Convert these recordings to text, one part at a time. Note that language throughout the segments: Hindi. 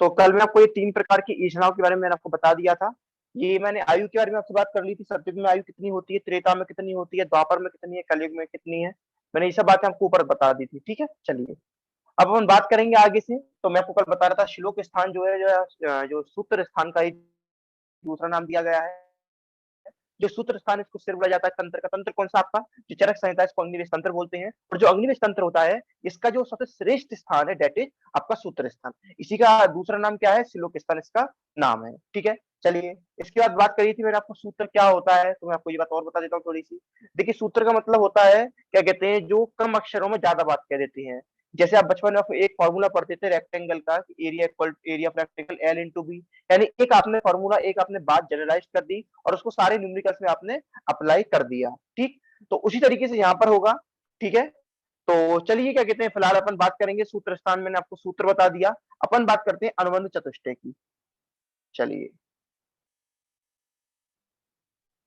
तो कल मैं आपको ये 3 प्रकार की ईष्णाओं के बारे में मैंने आपको बता दिया था। ये मैंने आयु के बारे में आपसे बात कर ली थी, सतयुग में आयु कितनी होती है, त्रेता में कितनी होती है, द्वापर में कितनी है, कलयुग में कितनी है। मैंने ये सब बातें आपको ऊपर बता दी थी, ठीक है? चलिए, अब अपन बात करेंगे आगे से। तो मैं आपको कल बता रहा था श्लोक स्थान जो है, जो सूत्र स्थान का एक दूसरा नाम दिया गया है। जो सूत्र स्थान, इसको सिर बोला जाता है तंत्र का। तंत्र कौन सा आपका, जो चरक संहिता, इसको अग्निवेश तंत्र बोलते हैं। और जो अग्निवेश तंत्र होता है, इसका जो सबसे श्रेष्ठ स्थान है, डेट इज आपका सूत्र स्थान। इसी का दूसरा नाम क्या है, श्लोक स्थान इसका नाम है, ठीक है? चलिए, इसके बाद बात करी थी मैंने आपको सूत्र क्या होता है, तो मैं आपको ये बात और बता देता हूँ थोड़ी सी। देखिए, सूत्र का मतलब होता है, क्या कहते हैं, जो कम अक्षरों में ज्यादा बात कह देती है। जैसे आप बचपन में एक फॉर्मूला पढ़ते थे रेक्टेंगल का, area equal area of rectangle L into B. यानी एक आपने फॉर्मूला, एक आपने बात जनरलाइज कर दी और उसको सारे न्यूमेरिकल्स में आपने अप्लाई कर दिया, ठीक? तो उसी तरीके से यहाँ पर होगा, ठीक है? तो चलिए, क्या कहते हैं, फिलहाल अपन बात करेंगे सूत्र स्थान। मैंने आपको सूत्र बता दिया, अपन बात करते हैं अनुबंध चतुष्टय की। चलिए,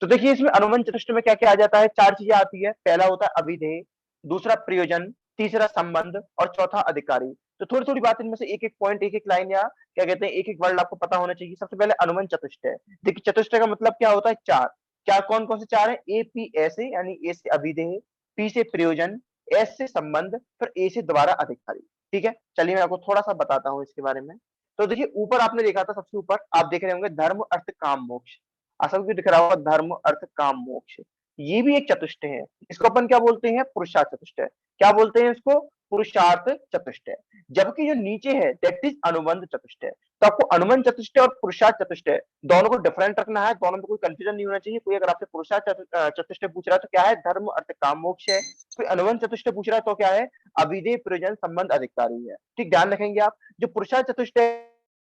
तो देखिए, इसमें अनुबंध चतुष्टय में क्या क्या आ जाता है, 4 चीजें आती है। पहला होता है अभिधेय, दूसरा प्रयोजन, तीसरा संबंध और चौथा अधिकारी। तो थोड़ी थोड़ी बात, इनमें से एक एक पॉइंट, एक एक लाइन, या क्या कहते हैं, एक एक वर्ड आपको पता होना चाहिए। सबसे पहले अनुबंध चतुष्टय। देखिए, चतुष्टय का मतलब क्या होता है, चार। क्या, कौन कौन से चार है, ए पी ऐसे, यानी ए से अभिधेय, पी से प्रयोजन, एस से संबंध, फिर ए से दोबारा अधिकारी, ठीक है? चलिए, मैं आपको थोड़ा सा बताता हूँ इसके बारे में। तो देखिए, ऊपर आपने देखा था, सबसे ऊपर आप देख रहे होंगे धर्म अर्थ काम मोक्ष। असल में दिख रहा होगा धर्म अर्थ काम मोक्ष। ये भी एक चतुष्टय है। इसको अपन क्या बोलते हैं, पुरुषार्थ चतुष्टय। क्या बोलते हैं इसको, पुरुषार्थ चतुष्टय। जबकि जो नीचे है, दैट इज अनुबंध चतुष्टय। तो आपको अनुबंध चतुष्टय और पुरुषार्थ चतुष्टय दोनों को डिफरेंट रखना है, दोनों में कोई कंफ्यूजन नहीं होना चाहिए। कोई अगर आपसे पुरुषार्थ चतुष्टय पूछ रहा है तो क्या है, धर्म अर्थ काम मोक्ष है। कोई अनुबंध चतुष्टय पूछ रहा है तो क्या है, अभिधेय प्रयोजन संबंध अधिकारी है, ठीक? ध्यान रखेंगे आप। जो पुरुषार्थ चतुष्टय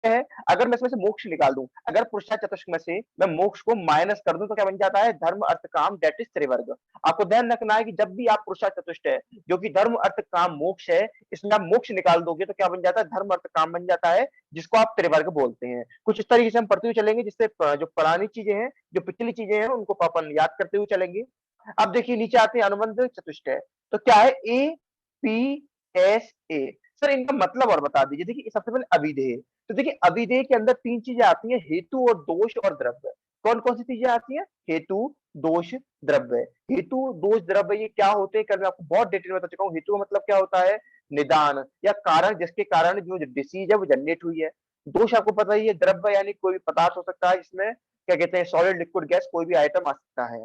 है, अगर मैं इसमें से मोक्ष निकाल दूं, अगर पुरुषार्थ चतुष्टय में से मैं मोक्ष को माइनस कर दूं, तो क्या बन जाता है, धर्म अर्थ काम, दैट इज त्रिवर्ग। आपको ध्यान रखना है कि जब भी आप पुरुषार्थ चतुष्टय, जो कि धर्म अर्थ काम मोक्ष है, इसमें आप मोक्ष निकाल दोगे तो क्या बन जाता है, धर्म अर्थ काम बन जाता है, जिसको आप त्रिवर्ग बोलते हैं। कुछ इस तरीके से हम पढ़ते हुए चलेंगे, जिससे जो पुरानी चीजें हैं, जो पिछली चीजें हैं, उनको अपन याद करते हुए चलेंगे। अब देखिए, नीचे आते हैं अनुबंध चतुष्टय। तो क्या है, A P S A. Sir, इनका मतलब और बता दीजिए। देखिए, सबसे पहले अभिधेय। तो देखिए, अभिधेय के अंदर 3 चीजें आती हैं, हेतु और दोष और द्रव्य। कौन कौन सी चीजें आती हैं, हेतु, दोष, द्रव्य। हेतु, दोष, द्रव्य, ये क्या होते हैं, कल मैं आपको बहुत डिटेल में बता चुका हूँ। हेतु का मतलब क्या होता है, निदान या कारण, जिसके कारण जो डिसीज है वो जनरेट हुई है। दोष आपको पता ही है, द्रव्य यानी कोई भी पदार्थ हो सकता है, जिसमें क्या कहते हैं, सॉलिड, लिक्विड, गैस, कोई भी आइटम आ सकता है।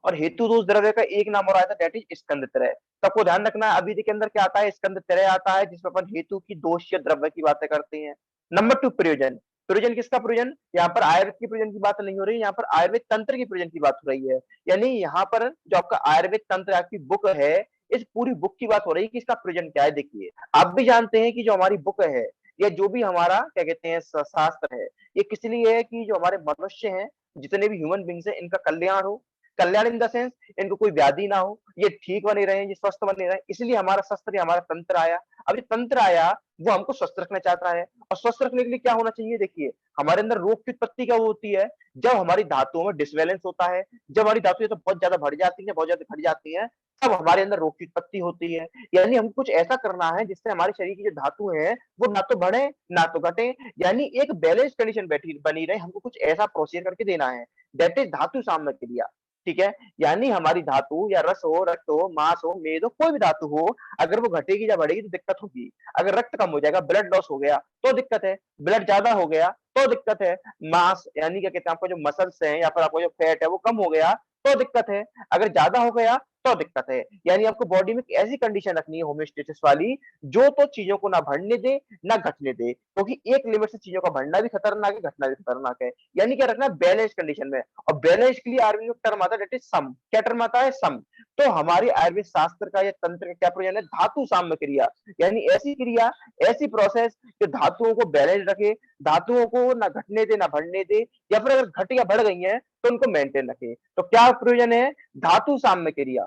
और हेतु दोष द्रव्य का एक नाम और आता है, दैट इज स्कंद त्रय। तो आपको ध्यान रखना है, अभिधि के अंदर क्या आता है, स्कंद त्रय आता है, जिसमें अपन हेतु की, दोष या द्रव्य की बातें करते हैं। नंबर 2, प्रयोजन। प्रयोजन किसका प्रयोजन, यहाँ पर आयुर्वेद की प्रयोजन की बात नहीं हो रही, यहाँ पर आयुर्वेद तंत्र की प्रयोजन की बात हो रही है। यानी यहाँ पर जो आपका आयुर्वेद तंत्र आपकी बुक है, इस पूरी बुक की बात हो रही है कि इसका प्रयोजन क्या है। देखिए, आप भी जानते हैं कि जो हमारी बुक है, या जो भी हमारा क्या कहते हैं शास्त्र है, ये किस लिए है, कि जो हमारे मनुष्य हैं, जितने भी ह्यूमन बींग्स हैं, इनका कल्याण हो। कल्याण इन द सेंस, इनको कोई व्याधि ना हो, ये ठीक बने रहे, ये स्वस्थ बने रहे, इसलिए हमारा शस्त्र, हमारा तंत्र आया। अब ये तंत्र आया, वो हमको स्वस्थ रखना चाहता है। और स्वस्थ रखने के लिए क्या होना चाहिए, देखिए, हमारे अंदर रोग की उत्पत्ति क्या होती है, जब हमारी धातुओं में डिसबैलेंस होता है। जब हमारी धातुएं तो बहुत ज्यादा बढ़ जाती है, बहुत ज्यादा घट जाती है, तब हमारे अंदर रोग की उत्पत्ति होती है। यानी हमको कुछ ऐसा करना है जिससे हमारे शरीर की जो धातु है, वो ना तो बढ़े ना तो घटे, यानी एक बैलेंस कंडीशन बैठी बनी रहे। हमको कुछ ऐसा प्रोसीजर करके देना है, दैट इज धातु साम्य क्रिया, ठीक है? यानी हमारी धातु, या रस हो, रक्त हो, मांस हो, मेद हो, कोई भी धातु हो, अगर वो घटेगी या बढ़ेगी तो दिक्कत होगी। अगर रक्त कम हो जाएगा, ब्लड लॉस हो गया तो दिक्कत है, ब्लड ज्यादा हो गया तो दिक्कत है, मांस यानी क्या कहते हैं, आपका जो मसल्स है या फिर आपका जो फैट है वो कम हो गया तो दिक्कत है, अगर ज्यादा हो गया तो दिक्कत है। यानी आपको बॉडी में ऐसी कंडीशन रखनी है होम्योस्टेसिस वाली, जो तो चीजों को ना बढ़ने दे ना घटने दे, क्योंकि एक लिमिट से चीजों का बढ़ना भी खतरनाक है, घटना भी खतरनाक है। यानी क्या रखना है, बैलेंस कंडीशन में। और बैलेंस के लिए आयुर्वेद में टर्म आता है, दैट इज सम। क्या टर्म आता है, सम। तो हमारे आयुर्वेद शास्त्र का या तंत्र का क्या प्रयोजन है, धातु साम्य क्रिया। यानी ऐसी क्रिया, ऐसी प्रोसेस जो धातुओं को बैलेंस रखे, धातुओं को ना घटने दे ना बढ़ने दे, या फिर अगर घट या बढ़ गई है तो उनको मेंटेन रखे। तो क्या प्रयोजन है, धातु साम्य क्रिया,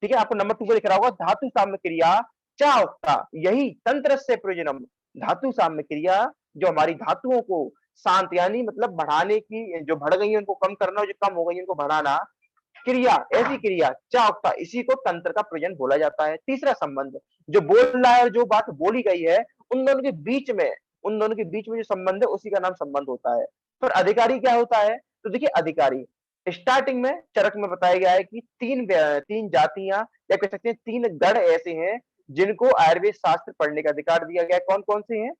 ठीक है? आपको नंबर 2 को लिख रहा होगा, धातु साम्य क्रिया चा उक्ता, यही तंत्र से प्रयोजनम। धातु साम्य क्रिया, जो हमारी धातुओं को शांत, यानी मतलब बढ़ाने की, जो बढ़ गई है उनको कम करना, और जो कम हो गई है उनको बढ़ाना, क्रिया, ऐसी क्रिया चावकता, इसी को तंत्र का प्रयोजन बोला जाता है। तीसरा संबंध, जो बोल रहा है और जो बात बोली गई है, उन दोनों के बीच में, उन दोनों के बीच में जो संबंध है उसी का नाम संबंध होता है। फिर अधिकारी क्या होता है? तो देखिए अधिकारी स्टार्टिंग में चरक में बताया गया है कि तीन जातियां या कह सकते हैं तीन गण ऐसे हैं जिनको आयुर्वेद शास्त्र पढ़ने का अधिकार दिया गया है। कौन कौन से हैं?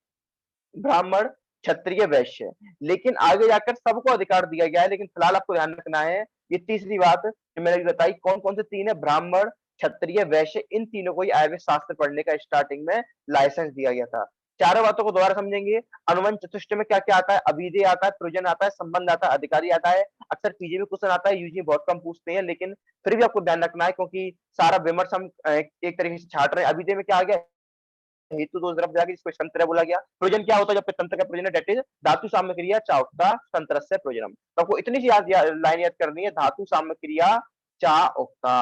ब्राह्मण, क्षत्रिय, वैश्य। लेकिन आगे जाकर सबको अधिकार दिया गया है, लेकिन फिलहाल आपको ध्यान रखना है ये तीसरी बात जो मैंने बताई, कौन कौन से तीन है? ब्राह्मण, क्षत्रिय, वैश्य, इन तीनों को ही आयुर्वेद शास्त्र पढ़ने का स्टार्टिंग में लाइसेंस दिया गया था। चारों बातों को दोबारा समझेंगे। अनुबंध चतुष्टय में क्या क्या आता है? अभिधेय आता है, प्रयोजन आता है, संबंध आता है, अधिकारी आता है। अक्सर पीजी में क्वेश्चन आता है, यूजी बहुत कम पूछते हैं, लेकिन फिर भी आपको ध्यान रखना है क्योंकि सारा विमर्श हम एक तरीके से छाट रहे हैं। अभिधेय में क्या आ गया? हेतु दो द्रव्य जाके जिसको तंत्र बोला गया। प्रयोजन क्या होता है? जब तंत्र का प्रयोजन डेट इज धातु साम्य क्रिया चा उक्ता तंत्रस्य प्रयोजनम। तो आपको इतनी सी लाइन याद करनी है, धातु साम्य क्रिया चा उक्ता।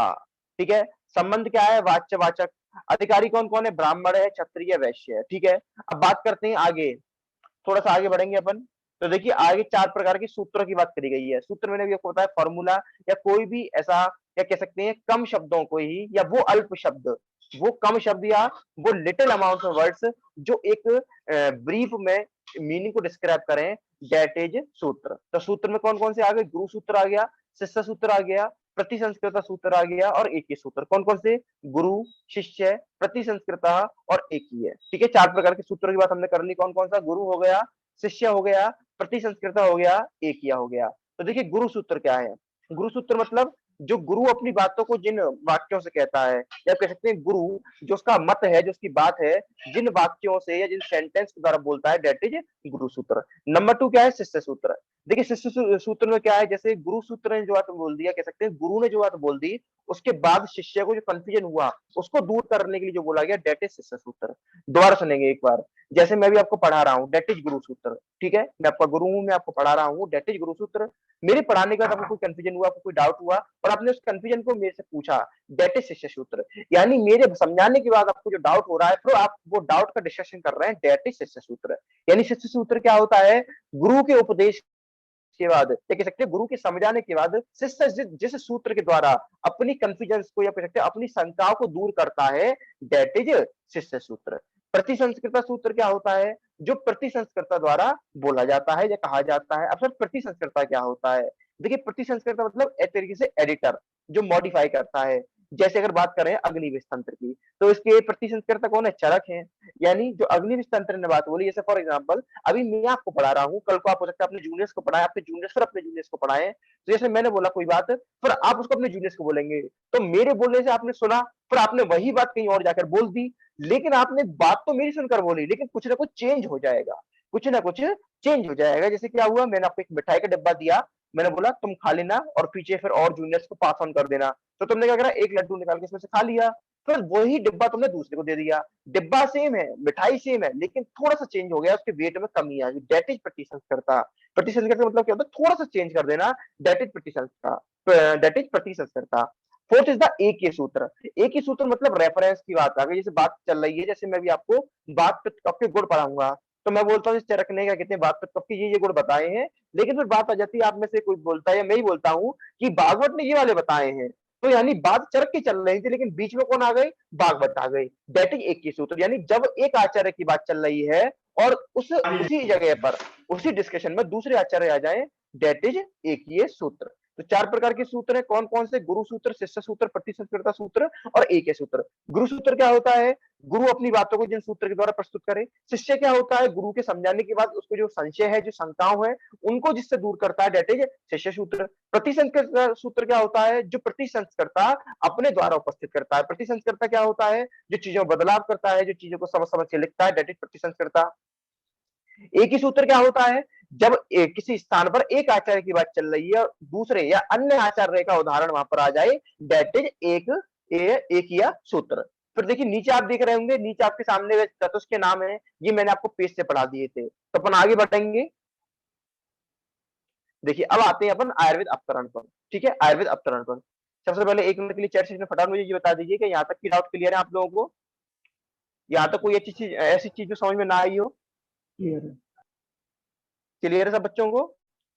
ठीक है। संबंध क्या है? वाच्य वाचक। अधिकारी कौन कौन है? ब्राह्मण है, क्षत्रिय, वैश्य है। ठीक है। अब बात करते हैं आगे, थोड़ा सा आगे बढ़ेंगे अपन। तो देखिए आगे चार प्रकार के सूत्रों की बात करी गई है। सूत्र मैंने भी आपको बताया फॉर्मूला या कोई भी ऐसा क्या कह सकते हैं कम शब्दों को ही, या वो अल्प शब्द, वो कम शब्द या वो लिटिल अमाउंट ऑफ वर्ड्स जो एक ब्रीफ में मीनिंग को डिस्क्राइब करें, दैट इज सूत्र। तो सूत्र में कौन कौन से आ गए? गुरु सूत्र आ गया, शिष्य सूत्र आ गया, प्रतिसंस्कृत सूत्र आ गया और एक ही सूत्र। कौन कौन से? गुरु, शिष्य, प्रतिसंस्कृत और एक ही है। ठीक है। चार प्रकार के सूत्रों की बात हमने कर ली। कौन कौन सा? गुरु हो गया, शिष्य हो गया, प्रतिसंस्कृत हो गया, एक ही हो गया। तो देखिए गुरु सूत्र क्या है? गुरु सूत्र मतलब जो गुरु अपनी बातों को जिन वाक्यों से कहता है, या कह सकते हैं गुरु जो उसका मत है, जो उसकी बात है, जिन वाक्यों से या जिन सेंटेंस के द्वारा बोलता है, दैट इज गुरु सूत्र। नंबर टू क्या है? शिष्य सूत्र। देखिए शिष्य सूत्र में क्या है? जैसे गुरु सूत्र ने जो बात बोल दिया, कह सकते हैं गुरु ने जो बात बोल दी, उसके बाद शिष्य को जो कंफ्यूजन हुआ उसको दूर करने के लिए जो बोला गया, दैट इज शिष्य सूत्र। दोबारा सुनेंगे एक बार। जैसे मैं भी आपको पढ़ा रहा हूँ, दैट इज गुरु सूत्र। ठीक है। मैं आपका गुरु हूँ, मैं आपको पढ़ा रहा हूँ, दैट इज गुरु सूत्र। मेरे पढ़ाने के बाद आपको कोई कंफ्यूजन हुआ, आपको कोई डाउट हुआ और आपने उस कंफ्यूजन को मेरे से पूछा, दैट इज शिष्य सूत्र। यानी मेरे समझाने के बाद आपको जो डाउट हो रहा है, फिर आप वो डाउट का डिस्कशन कर रहे हैं, दैट इज शिष्य सूत्र। यानी शिष्य सूत्र क्या होता है? गुरु के उपदेश के बाद, या कह सकते हैं गुरु के समझाने के बाद शिष्य जिस सूत्र के द्वारा अपनी कंफ्यूजन को या कह सकते हैं अपनी शंकाओं को दूर करता है, दैट इज शिष्य सूत्र। प्रतिसंस्कृत सूत्र क्या होता है? जो प्रतिसंस्कृत द्वारा बोला जाता है या कहा जाता है। अब सर प्रतिसंस्कृत क्या होता है? देखिए प्रतिसंस्कृत मतलब एक तरीके से एडिटर जो मॉडिफाई करता है। जैसे अगर बात करें अग्निवेश तंत्र की, तो इसके प्रतिसंस्कृत कौन है? चरक है। यानी जो अग्निवेश तंत्र ने बात बोली, जैसे फॉर एग्जाम्पल अभी मैं आपको पढ़ा रहा हूँ, कल को आप हो सकता है अपने जूनियर्स को पढ़ाएं, आपके जूनियर्स फिर अपने जूनियर्स को पढ़ाएं। तो जैसे मैंने बोला कोई बात, फिर आप उसको अपने जूनियर्स को बोलेंगे, तो मेरे बोलने से आपने सुना, फिर आपने वही बात कहीं और जाकर बोल दी। लेकिन आपने बात तो मेरी सुनकर बोली, लेकिन कुछ ना कुछ चेंज हो जाएगा, कुछ ना कुछ चेंज हो जाएगा। जैसे क्या हुआ, मैंने आपको एक मिठाई का डिब्बा दिया, मैंने बोला तुम खा लेना और पीछे फिर और जूनियर्स को पास ऑन कर देना। तो तुमने क्या करा? एक लड्डू निकाल के इसमें से खा लिया, फिर वही डिब्बा तुमने दूसरे को दे दिया। डिब्बा सेम है, मिठाई सेम है, लेकिन थोड़ा सा चेंज हो गया, उसके वेट में कमी आ गई, दैट इज प्रतिसंस्कृता। प्रतिसंस्कृत मतलब क्या होता है? थोड़ा सा चेंज कर देना, दैट इज प्रतिसंस्कृता, दैट इज प्रतिसंस्कृता। फोर्थ इज द एक ही सूत्र। एक ही सूत्र मतलब रेफरेंस की बात आ गई। जैसे बात चल रही है, जैसे मैं भी आपको बात पित्त कफ के गुण पढ़ाऊंगा, तो मैं बोलता हूँ चरक ने क्या कहते हैं बात पित्त कफ के ये गुण बताए हैं, लेकिन फिर बात आ जाती है आप में से कोई बोलता है या मैं ही बोलता हूँ कि भागवत ने ये वाले बताए हैं। तो यानी बात चरक की चल रही थी, लेकिन बीच में कौन आ गई? भागवत आ गई। दैट इज एक ही सूत्र। यानी जब एक आचार्य की बात चल रही है और उसी जगह पर उसी डिस्कशन में दूसरे आचार्य आ जाए, दैट इज एक ही सूत्र। तो चार प्रकार के सूत्र है। कौन कौन से? गुरु सूत्र, शिष्य सूत्र, प्रतिसंस्कृत सूत्र और एक सूत्र। गुरु सूत्र क्या होता है? गुरु अपनी बातों को जिन सूत्र के द्वारा प्रस्तुत करे। शिष्य क्या होता है? गुरु के समझाने के बाद उसको जो संशय है, जो शंकाओं है, उनको जिससे दूर करता है, दैट इज शिष्य सूत्र। प्रतिसंस्कृत सूत्र क्या होता है? जो प्रतिसंस्कर्ता अपने द्वारा उपस्थित करता है। प्रतिसंस्कर्ता क्या होता है? जो चीजों में बदलाव करता है, जो चीजों को समझ समझ के लिखता है, दैट इज प्रतिसंस्कर्ता। एक ही सूत्र क्या होता है? जब किसी स्थान पर एक आचार्य की बात चल रही है और दूसरे या अन्य आचार्य का उदाहरण वहां पर आ जाए, दैट इज एक या सूत्र। फिर देखिए नीचे आप देख रहे होंगे, नीचे आपके सामने चतुष्क के नाम है, ये मैंने आपको पेज से पढ़ा दिए थे। तो अपन आगे बढ़ेंगे। देखिए अब आते हैं अपन आयुर्वेद अवतरण पर। ठीक है, आयुर्वेद अवतरण पर सबसे पहले एक मिनट के लिए चैट सेक्शन में फटाफट मुझे ये बता दीजिए कि यहाँ तक की डाउट क्लियर है आप लोगों को? यहाँ तक कोई अच्छी चीज, ऐसी चीज जो समझ में ना आई हो? क्लियर है? क्लियर है सब बच्चों को?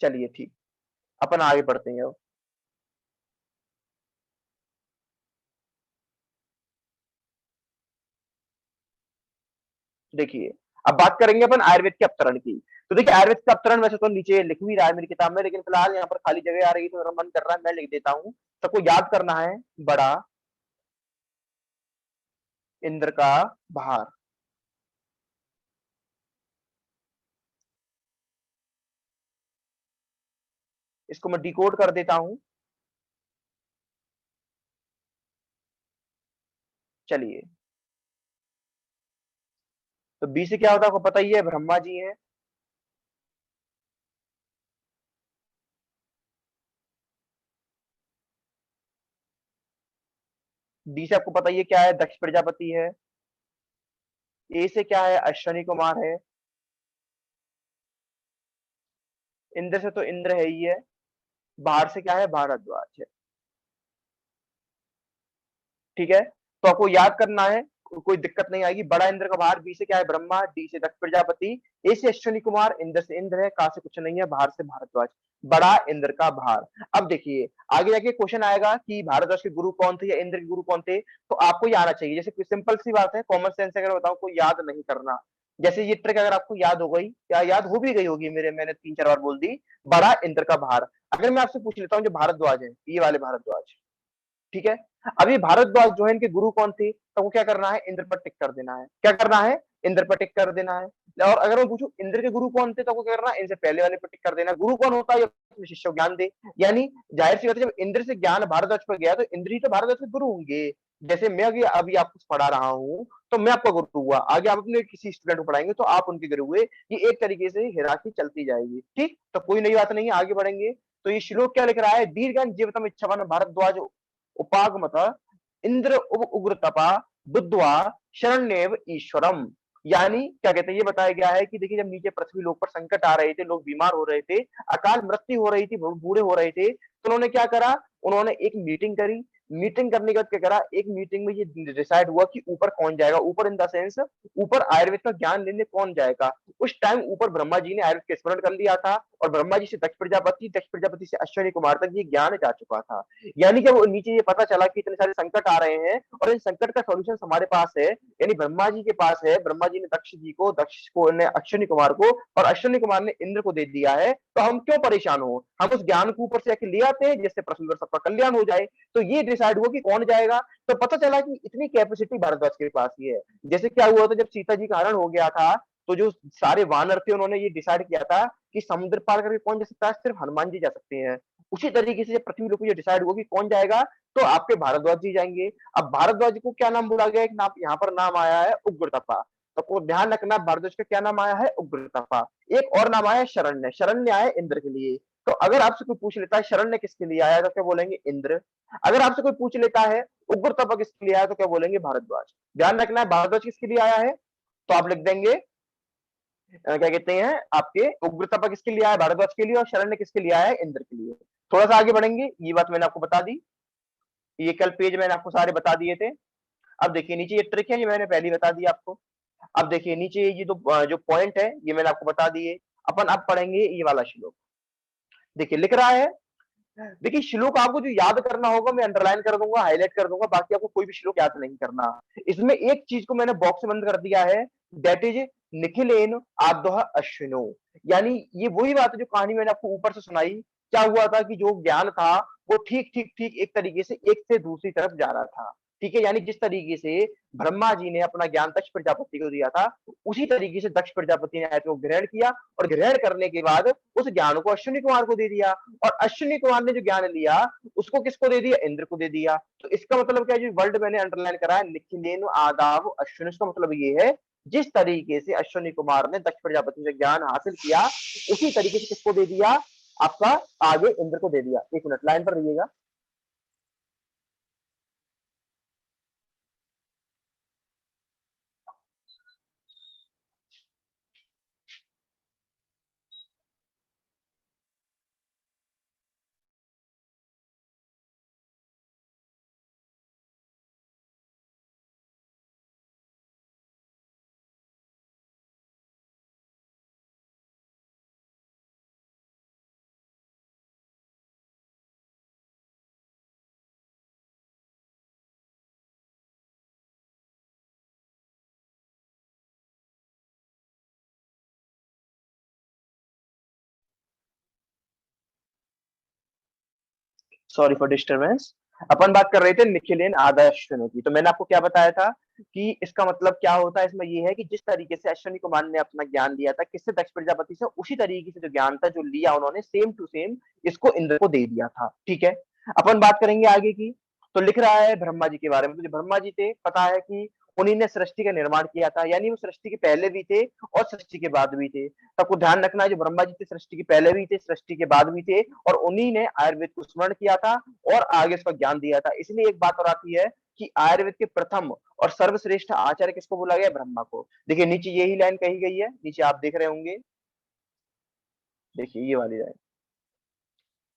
चलिए ठीक, अपन आगे बढ़ते हैं अब। देखिए अब बात करेंगे अपन आयुर्वेद के अवतरण की। तो देखिए आयुर्वेद का अवतरण वैसे तो नीचे लिख भी रहा है मेरी किताब में, लेकिन फिलहाल यहाँ पर खाली जगह आ रही है तो मेरा मन कर रहा है मैं लिख देता हूँ। सबको याद करना है, बड़ा इंद्र का भार। इसको मैं डिकोड कर देता हूँ। चलिए, तो बी से क्या होता है आपको पता ही है, ब्रह्मा जी है। डी से आपको पता ही है क्या है, दक्ष प्रजापति है। ए से क्या है, अश्वनी कुमार है। इंद्र से तो इंद्र है ही है। बाहर से क्या है, भारद्वाज है। ठीक है, तो आपको याद करना है, कोई दिक्कत नहीं आएगी। बड़ा इंद्र का भार, बी से क्या है, ब्रह्मा, डी से दक्ष प्रजापति, ए से अश्विनी कुमार, इंद्र से इंद्र है, का से कुछ नहीं है, बाहर से भारद्वाज। बड़ा इंद्र का भार। अब देखिए आगे जाके क्वेश्चन आएगा कि भारद्वाज के गुरु कौन थे या इंद्र के गुरु कौन थे, तो आपको ये आना चाहिए। जैसे सिंपल सी बात है, कॉमन सेंस अगर बताऊं को याद नहीं करना। जैसे ये ट्रिक अगर आपको याद हो गई, या याद हो भी गई होगी, मेरे मैंने 3-4 बार बोल दी, बड़ा इंद्र का भार। अगर मैं आपसे पूछ लेता हूँ जो भारद्वाज है, ये वाले भारद्वाज, ठीक है, अभी भारद्वाज जो है इनके गुरु कौन थे, तो वो क्या करना है, इंद्र पर टिक कर देना है। क्या करना है, इंद्र पर टिक कर देना है। और अगर मैं पूछूं इंद्र के गुरु कौन थे, तो वो क्या करना है, इनसे पहले वाले पर टिक कर देना। गुरु कौन होता है, अपने शिष्य को ज्ञान दे। यानी जाहिर सी बात है, जब इंद्र से ज्ञान भारद्वाज पर गया तो इंद्र ही तो भारद्वाज के गुरु होंगे। जैसे मैं अभी अभी आपको पढ़ा रहा हूँ, तो मैं आपका गुरु हुआ, आगे आप अपने किसी स्टूडेंट को पढ़ाएंगे तो आप उनके गुरु हुए। ये एक तरीके से हिराकी चलती जाएगी। ठीक, तो कोई नई बात नहीं है, आगे बढ़ेंगे। तो ये श्लोक क्या लिख रहा है, दीर्घ जीवितम इच्छावन भारद्वाज उपागमत इंद्र उग्र तपा बुद्धवा शरण्यव ईश्वरम। यानी क्या कहते हैं, ये बताया गया है कि देखिए जब नीचे पृथ्वी लोक पर संकट आ रहे थे, लोग बीमार हो रहे थे, अकाल मृत्यु हो रही थी, बूढ़े हो रहे थे, तो उन्होंने क्या करा, उन्होंने एक मीटिंग करी। मीटिंग करने के बाद क्या करा, एक मीटिंग में ये डिसाइड हुआ कि ऊपर कौन जाएगा, ऊपर इन द सेंस ऊपर आयुर्वेद का ज्ञान लेने कौन जाएगा। उस टाइम ऊपर ब्रह्मा जी ने आयुर्वेद का स्मरण कर लिया था, और ब्रह्मा जी से दक्ष प्रजापति, दक्ष प्रजापति से अश्विनी कुमार तक ये ज्ञान जा चुका था। यानी कि वो नीचे ये पता चला कि इतने सारे संकट आ रहे हैं और इन संकट का सॉल्यूशन हमारे पास है, यानी ब्रह्मा जी के पास है। ब्रह्मा जी ने दक्ष जी को, दक्ष को ने अश्विनी कुमार को, और अश्विनी कुमार ने इंद्र को दे दिया है। तो हम क्यों परेशान हो, हम उस ज्ञान को ऊपर से आके ले आते हैं जिससे पृथ्वी पर सबका कल्याण हो जाए। तो ये डिसाइड हुआ कि कौन जाएगा। तो पता चला कि इतनी कैपेसिटी भारद्वाज के पास ही है। जैसे क्या हुआ था, जब सीता जी का हरण हो गया था, तो जो सारे वानर थे उन्होंने ये डिसाइड किया था कि समुद्र पार करके कौन जा सकता है, सिर्फ हनुमान जी जा सकते हैं। उसी तरीके से जब पृथ्वी लोग को ये डिसाइड हुआ कि कौन जाएगा, तो आपके भारद्वाज जी जाएंगे। अब भारद्वाज को क्या नाम बोला गया, एक नाम यहाँ पर नाम आया है उग्रतपा। तो ध्यान रखना, भारद्वाज का क्या नाम आया है, उग्रतपा। एक और नाम आया है शरण्य, शरण्य आया है इंद्र के लिए। तो अगर आपसे कोई पूछ लेता है शरण्य किसके लिए आया, तो क्या बोलेंगे, इंद्र। अगर आपसे कोई पूछ लेता है उग्रतपा किसके लिए आया, तो क्या बोलेंगे, भारद्वाज। ध्यान रखना है, भारद्वाज किसके लिए आया है, तो आप लिख देंगे क्या कहते हैं, आपके उग्रतपा किसके लिए आया है, भारद्वाज के लिए, और शरण्य किसके लिए आया है, इंद्र के लिए। थोड़ा सा आगे बढ़ेंगे, ये बात मैंने आपको बता दी, ये कल पेज मैंने आपको सारे बता दिए थे। अब देखिए नीचे ये ट्रिक है, ये मैंने पहले ही बता दी आपको। अब देखिए नीचे ये जो पॉइंट है ये मैंने आपको बता दिए। अपन अब पढ़ेंगे ये वाला श्लोक। देखिए लिख रहा है, देखिए श्लोक आपको जो याद करना होगा मैं अंडरलाइन कर दूंगा, हाईलाइट कर दूंगा, बाकी आपको कोई भी श्लोक याद नहीं करना। इसमें एक चीज को मैंने बॉक्स में बंद कर दिया है, दैट इज निखिलेन आद्य अश्विनो। यानी ये वही बात है जो कहानी मैंने आपको ऊपर से सुनाई। क्या हुआ था कि जो ज्ञान था वो ठीक ठीक ठीक एक तरीके से एक से दूसरी तरफ जा रहा था। ठीक है, यानी जिस तरीके से ब्रह्मा जी ने अपना ज्ञान दक्ष प्रजापति को दिया था, उसी तरीके से दक्ष प्रजापति ने आयत को ग्रहण किया, और ग्रहण करने के बाद उस ज्ञान को अश्विनी कुमार को दे दिया। और अश्विनी कुमार ने जो ज्ञान लिया उसको किसको दे दिया, इंद्र को दे दिया। तो इसका मतलब क्या है, जो वर्ड मैंने अंडरलाइन करा है निखिलेन आदाव अश्विन, इसका मतलब ये है जिस तरीके से अश्विनी कुमार ने दक्ष प्रजापति से ज्ञान हासिल किया, उसी तरीके से किसको दे दिया, आपका आगे इंद्र को दे दिया। एक मिनट लाइन पर रहिएगा। Sorry for disturbance. अपन बात कर रहे थे निखिलेन आदर्शनो की। तो मैंने आपको क्या बताया था कि इसका मतलब क्या होता है, इसमें ये है कि जिस तरीके से अश्विनी कुमार ने अपना ज्ञान लिया था किससे, दक्ष प्रजापति से, उसी तरीके से जो ज्ञान था जो लिया उन्होंने सेम टू सेम इसको इंद्र को दे दिया था। ठीक है, अपन बात करेंगे आगे की। तो लिख रहा है ब्रह्मा जी के बारे में। तो जो ब्रह्मा जी थे, पता है कि उन्हीं ने सृष्टि का निर्माण किया था, यानी वो सृष्टि के पहले भी थे और सृष्टि के बाद भी थे। सबको ध्यान रखना है, जो ब्रह्मा जी थे सृष्टि के पहले भी थे, सृष्टि के बाद भी थे, और उन्हीं ने आयुर्वेद को स्मरण किया था और आगे इसका ज्ञान दिया था। इसलिए एक बात और आती है कि आयुर्वेद के प्रथम और सर्वश्रेष्ठ आचार्य किसको बोला गया? ब्रह्मा को। देखिए नीचे यही लाइन कही गई है, नीचे आप देख रहे होंगे, देखिए ये वाली लाइन,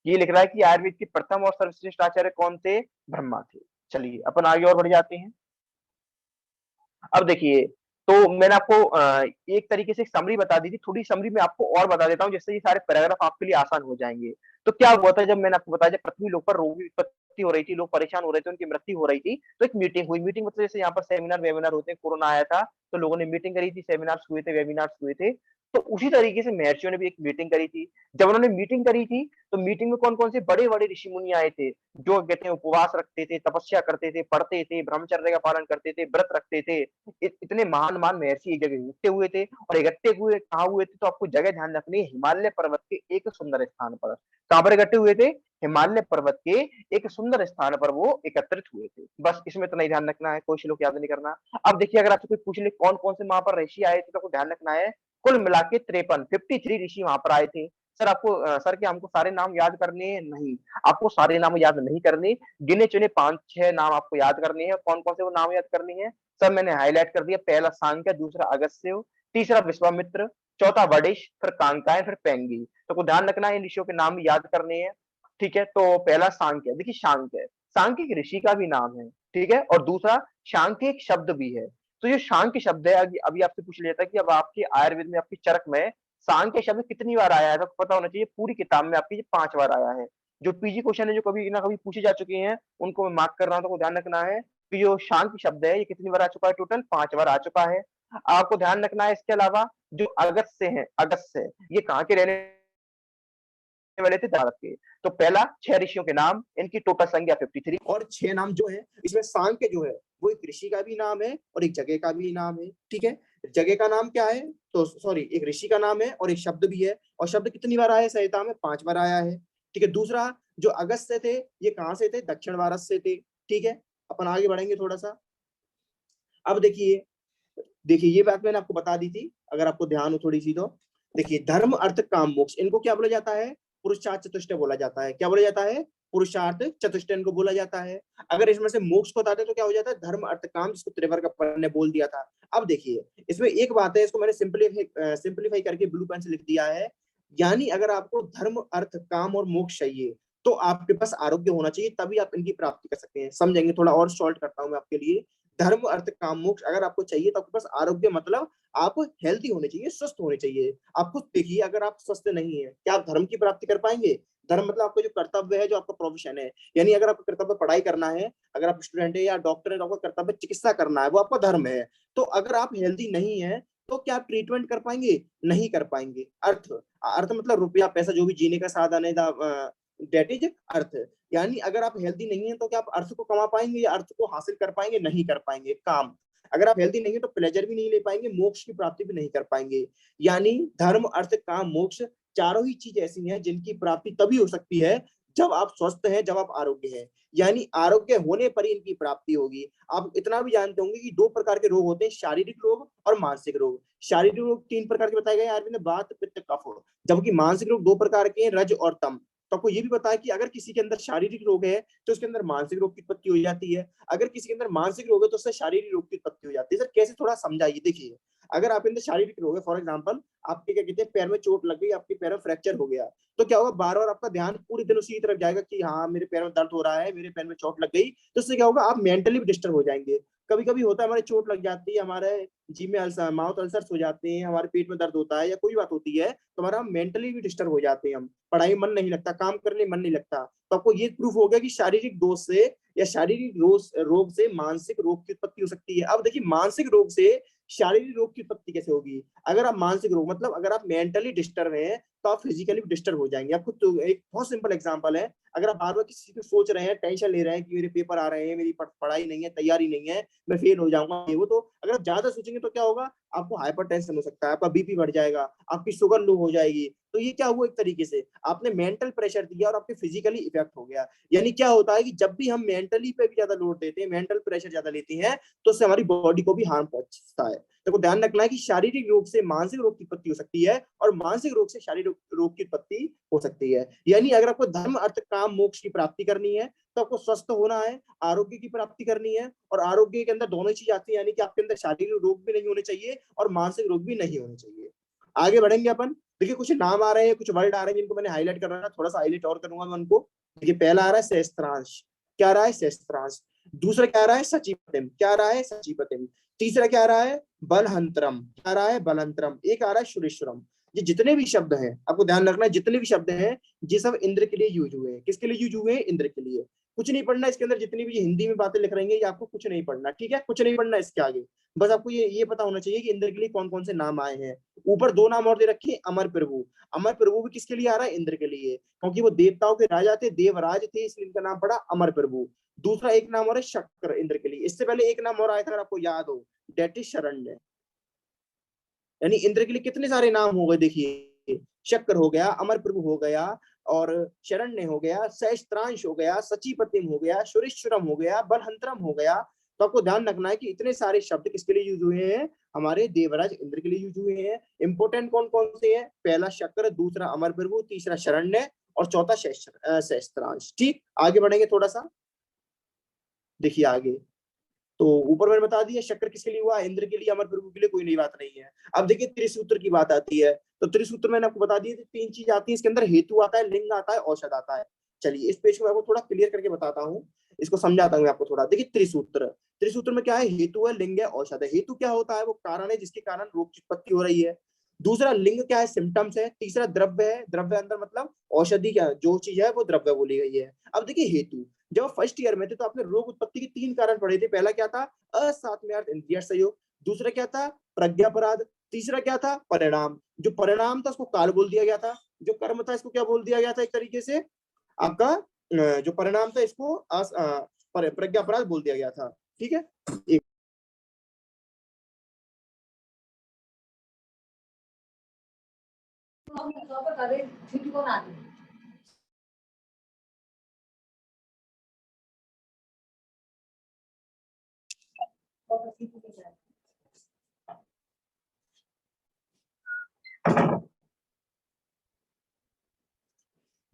ये लिख रहा है कि आयुर्वेद के प्रथम और सर्वश्रेष्ठ आचार्य कौन थे? ब्रह्मा थे। चलिए अपन आगे और बढ़ जाते हैं। अब देखिए, तो मैंने आपको एक तरीके से एक समरी बता दी थी, थोड़ी समरी मैं आपको और बता देता हूँ जिससे ये सारे पैराग्राफ आपके लिए आसान हो जाएंगे। तो क्या हुआ था, जब मैंने आपको बताया जब पृथ्वी लोक पर रोग की उत्पत्ति हो रही थी, लोग परेशान हो रहे थे, उनकी मृत्यु हो रही थी, तो एक मीटिंग हुई। मीटिंग मतलब जैसे यहाँ पर सेमिनार वेबिनार होते हैं, कोरोना आया था तो लोगों ने मीटिंग करी थी, सेमिनार्स हुए थे, वेबिनार्स हुए थे। तो उसी तरीके से महर्षियों ने भी एक मीटिंग करी थी। जब उन्होंने मीटिंग करी थी तो मीटिंग में कौन कौन से बड़े बड़े ऋषि मुनि आए थे, जो कहते हैं उपवास रखते थे, तपस्या करते थे, पढ़ते थे, ब्रह्मचर्य का पालन करते थे, व्रत रखते थे। इतने महान महान महर्षि एक जगह इकट्ठे हुए थे, और इकट्ठे हुए कहाँ हुए थे? तो आपको जगह ध्यान रखनी है, हिमालय पर्वत के एक सुंदर स्थान पर। कहां पर इकट्ठे हुए थे? हिमालय पर्वत के एक सुंदर स्थान पर वो एकत्रित हुए थे। बस इसमें तो नहीं ध्यान रखना है, कोई श्लोक याद नहीं करना। अब देखिए, अगर आपसे कोई पूछ ले कौन कौन से वहां पर ऋषि आए थे, तो आपको ध्यान रखना है कुल मिला के 53 ऋषि वहां पर आए थे। सर आपको सर क्या हमको सारे नाम याद करने हैं? नहीं, आपको सारे नाम याद नहीं करने, गिने चुने 5-6 नाम आपको याद करने हैं। कौन कौन से वो नाम याद करने हैं सर, मैंने हाईलाइट कर दिया। पहला सांख्य, दूसरा अगस्त्य, तीसरा विश्वामित्र, चौथा वडिष्ठ, फिर कांकाय, फिर पेंगी। तो को ध्यान रखना है, इन ऋषियों के नाम भी याद करने हैं। ठीक है, तो पहला सांख्य, देखिए सांख्य, सांख्य एक ऋषि का भी नाम है। ठीक है, और दूसरा सांख्य एक शब्द भी है। तो ये सांख्य शब्द है, अभी आपसे पूछ लिया था कि अब आपके आयुर्वेद में, आपकी चरक में सांख्य शब्द कितनी बार आया है, तो पता होना चाहिए पूरी किताब में आपकी 5 बार आया है। जो पीजी क्वेश्चन है, जो कभी ना कभी पूछे जा चुके हैं, उनको मैं मार्क कर रहा हूं, तो ध्यान रखना है कि जो शांति शब्द है ये कितनी बार आ चुका है? टोटल 5 बार आ चुका है। आपको ध्यान रखना है इसके अलावा जो अगस्त्य है, अगस्त्य ये कहाँ के रहने वाले थे? भारत के। तो पहला 6 ऋषियों के नाम, इनकी टोटल संख्या 53, और 6 नाम जो है इसमें सांख्य जो है वो एक ऋषि का भी नाम है और एक जगह का भी नाम है। ठीक है, जगह का नाम क्या है? तो सॉरी, एक ऋषि का नाम है और एक शब्द भी है, और शब्द कितनी बार आया है संहिता में? 5 बार आया है। ठीक है, दूसरा जो अगस्त्य थे ये कहाँ से थे? दक्षिण भारत से थे। ठीक है, अपन आगे बढ़ेंगे थोड़ा सा। अब देखिए, देखिए ये बात मैंने आपको बता दी थी, अगर आपको ध्यान हो थोड़ी सी तो। देखिए धर्म अर्थ काम मोक्ष, इनको क्या बोला जाता है? पुरुषार्थ चतुष्टय बोला जाता है। क्या बोला जाता है? पुरुषार्थ चतुष्टय इनको बोला जाता है। अगर इसमें से मोक्ष को बताते तो क्या हो जाता है? धर्म अर्थ काम, जिसको त्रिवर्ग अपन ने बोल दिया था। अब देखिए इसमें एक बात है, इसको मैंने सिंप्लीफाई करके ब्लू पेन से लिख दिया है। यानी अगर आपको धर्म अर्थ काम और मोक्ष चाहिए तो आपके पास आरोग्य होना चाहिए, तभी आप इनकी प्राप्ति कर सकते हैं। समझेंगे, थोड़ा और शॉर्ट करता हूं मैं आपके लिए। धर्म अर्थ काम मोक्ष अगर आपको चाहिए तो आपके पास आरोग्य, मतलब आप हेल्थी होने चाहिए, स्वस्थ होने चाहिए। आप खुद देखिए, अगर आप स्वस्थ नहीं है, क्या आप धर्म की प्राप्ति कर पाएंगे? धर्म मतलब आपका जो कर्तव्य है, जो आपका प्रोफेशन है, यानी अगर आपका कर्तव्य पढ़ाई करना है, अगर आप स्टूडेंट है या डॉक्टर है, तो आपका कर्तव्य चिकित्सा करना है, वो आपका धर्म है। तो अगर आप हेल्थी नहीं है तो क्या आप ट्रीटमेंट कर पाएंगे? नहीं कर पाएंगे। अर्थ, अर्थ मतलब रुपया पैसा, जो भी जीने का साधन है, दैट इज अर्थ। यानी अगर आप हेल्दी नहीं है तो क्या आप अर्थ को कमा पाएंगे या अर्थ को हासिल कर पाएंगे? नहीं कर पाएंगे। काम, अगर आप हेल्दी नहीं है तो प्लेजर भी नहीं ले पाएंगे, मोक्ष की प्राप्ति भी नहीं कर पाएंगे। यानी धर्म अर्थ काम मोक्ष चारों ही चीज ऐसी हैं जिनकी प्राप्ति तभी हो सकती है जब आप स्वस्थ हैं, जब आप आरोग्य हैं। यानी आरोग्य होने पर ही इनकी प्राप्ति होगी। आप इतना भी जानते होंगे कि 2 प्रकार के रोग होते हैं, शारीरिक रोग और मानसिक रोग। शारीरिक रोग 3 प्रकार के बताए गए आयुर्वेद में, वात पित्त कफ, जबकि मानसिक रोग 2 प्रकार के हैं, रज और तम। तो आपको ये भी बताया कि अगर किसी के अंदर शारीरिक रोग है तो उसके अंदर मानसिक रोग की उत्पत्ति हो जाती है, अगर किसी के अंदर मानसिक रोग है तो उससे शारीरिक रोग की उत्पत्ति हो जाती है। सर कैसे, थोड़ा समझाइए। देखिए अगर आपके अंदर शारीरिक रोग है, फॉर एग्जाम्पल आपके क्या कहते हैं, पैर में चोट लग गई, आपके पैर में फ्रैक्चर हो गया, तो क्या होगा? बार बार आपका ध्यान पूरे दिन उसी तरफ जाएगा कि हाँ मेरे पैर में दर्द हो रहा है, मेरे पैर में चोट लग गई। तो उससे क्या होगा? आप मेंटली भी डिस्टर्ब हो जाएंगे। कभी कभी होता है हमारे चोट लग जाती है, हमारे जी में अल्सर, माउथ अल्सर्स हो जाते हैं, हमारे पेट में दर्द होता है या कोई बात होती है, तो हमारा मेंटली भी डिस्टर्ब हो जाते हैं, हम पढ़ाई में मन नहीं लगता, काम करने में मन नहीं लगता। तो आपको ये प्रूफ हो गया कि शारीरिक दोष से या शारीरिक रोग से मानसिक रोग की उत्पत्ति हो सकती है। अब देखिए मानसिक रोग से शारीरिक रोग की उत्पत्ति कैसे होगी? अगर आप मानसिक रोग मतलब अगर आप मेंटली डिस्टर्ब हैं तो आप फिजिकली डिस्टर्ब हो जाएंगे। आपको तो एक बहुत सिंपल एग्जांपल है, अगर आप बार बार किसी चीज को सोच रहे हैं, टेंशन ले रहे हैं कि मेरे पेपर आ रहे हैं, मेरी पढ़ाई नहीं है, तैयारी नहीं है, मैं फेल हो जाऊंगा, ये वो, तो अगर आप ज्यादा सोचेंगे तो क्या होगा, आपको हाइपर टेंशन हो सकता है, आपका बीपी बढ़ जाएगा, आपकी शुगर लो हो जाएगी। तो ये क्या हुआ, एक तरीके से आपने मेंटल प्रेशर दिया और आपके फिजिकली इफेक्ट हो गया। यानी क्या होता है कि जब भी हम मेंटली पे भी ज्यादा लोड देते हैं, मेंटल प्रेशर ज्यादा लेते हैं, तो उससे हमारी बॉडी को भी हार्म पहुंचता है। तो ध्यान रखना है कि शारीरिक रोग से मानसिक रोग की उत्पत्ति हो सकती है और मानसिक रोग से शारीरिक रोग की उत्पत्ति हो सकती है। यानी अगर आपको धर्म अर्थ काम मोक्ष की प्राप्ति करनी है तो आपको स्वस्थ होना है, आरोग्य की प्राप्ति करनी है, और आरोग्य के अंदर दोनों चीज आती है, यानी कि आपके अंदर शारीरिक रोग भी नहीं होने चाहिए और मानसिक रोग भी नहीं होने चाहिए। आगे बढ़ेंगे अपन। देखिए कुछ नाम आ रहे हैं, कुछ वर्ड आ रहे हैं जिनको मैंने हाईलाइट कर रहा है, थोड़ा सा हाईलाइट और करूंगा मैं उनको। देखिए पहला आ रहा है सहस्त्रांश, क्या आ रहा है, सहस्त्रांश। दूसरा क्या आ रहा है, सचिपतिम, क्या आ रहा है, सचिपतिम। तीसरा क्या आ रहा है, बलहंतरम, क्या आ रहा है, बलहंतरम। एक आ रहा है सुरेश्वरम। ये जितने भी शब्द हैं, आपको ध्यान रखना है, जितने भी शब्द हैं ये सब इंद्र के लिए यूज हुए हैं। किसके लिए यूज हुए हैं, इंद्र के लिए। कुछ नहीं पढ़ना इसके अंदर, जितनी भी हिंदी में बातें लिख रही हैं ये आपको कुछ नहीं पढ़ना, ठीक है, कुछ नहीं पढ़ना इसके आगे। बस आपको ये पता होना चाहिए कि इंद्र के लिए कौन कौन से नाम आए हैं। ऊपर दो नाम और दे रखे हैं, अमर प्रभु। अमर प्रभु भी किसके लिए आ रहा है, इंद्र के लिए, क्योंकि वो देवताओं के राजा थे, देवराज थे, इसलिए इनका नाम पड़ा अमर प्रभु। दूसरा एक नाम और है शक्र, इंद्र के लिए। इससे पहले एक नाम और आया था, अगर आपको याद हो, डेट इज शरण्य। यानी इंद्र के लिए कितने सारे नाम हो गए, देखिए, शक्र हो गया, अमर प्रभु हो गया, और शरण्य हो गया, सहस्त्रांश हो गया, सचिपतिम हो गया, सुरेश्वरम हो गया, बलहंतरम हो गया। तो आपको ध्यान रखना है कि इतने सारे शब्द किसके लिए यूज हुए हैं, हमारे देवराज इंद्र के लिए यूज हुए हैं। इंपोर्टेंट कौन कौन से हैं, पहला शक्र, दूसरा अमर प्रभु, तीसरा शरण्य, और चौथा सहस्त्रांश। ठीक, आगे बढ़ेंगे थोड़ा सा। देखिए आगे, तो ऊपर मैंने बता दिया शक्र किसके लिए हुआ, इंद्र के लिए, अमर प्रभु के लिए, कोई नई बात नहीं है। अब देखिए त्रिसूत्र की बात आती है, तो त्रिसूत्र मैंने आपको बता दिया, तीन चीज आती है इसके अंदर, हेतु आता है, लिंग आता है, औषध आता है। चलिए इस पेज को मैं आपको थोड़ा क्लियर करके बताता हूँ, इसको समझाता हूँ आपको थोड़ा। देखिए त्रिसूत्र, त्रिसूत्र में क्या है, हेतु है, लिंग है, औषध है। हेतु क्या होता है, वो कारण है जिसके कारण रोग की उत्पत्ति हो रही है। दूसरा लिंग क्या है, सिम्टम्स है। तीसरा द्रव्य है, द्रव्य अंदर मतलब औषधि, क्या जो चीज है वो द्रव्य बोली गई है। अब देखिए हेतु, जब फर्स्ट ईयर में थे तो आपने रोग उत्पत्ति के तीन कारण पढ़े थे। पहला क्या था, असात्म्यार्थ इंद्रिय संयोग। दूसरा क्या था, प्रज्ञापराध। तीसरा क्या था, परिणाम। जो परिणाम था उसको काल बोल दिया गया था। जो कर्म था इसको क्या बोल दिया गया था, एक तरीके से आपका जो परिणाम था इसको प्रज्ञापराध बोल दिया गया था। ठीक है, एक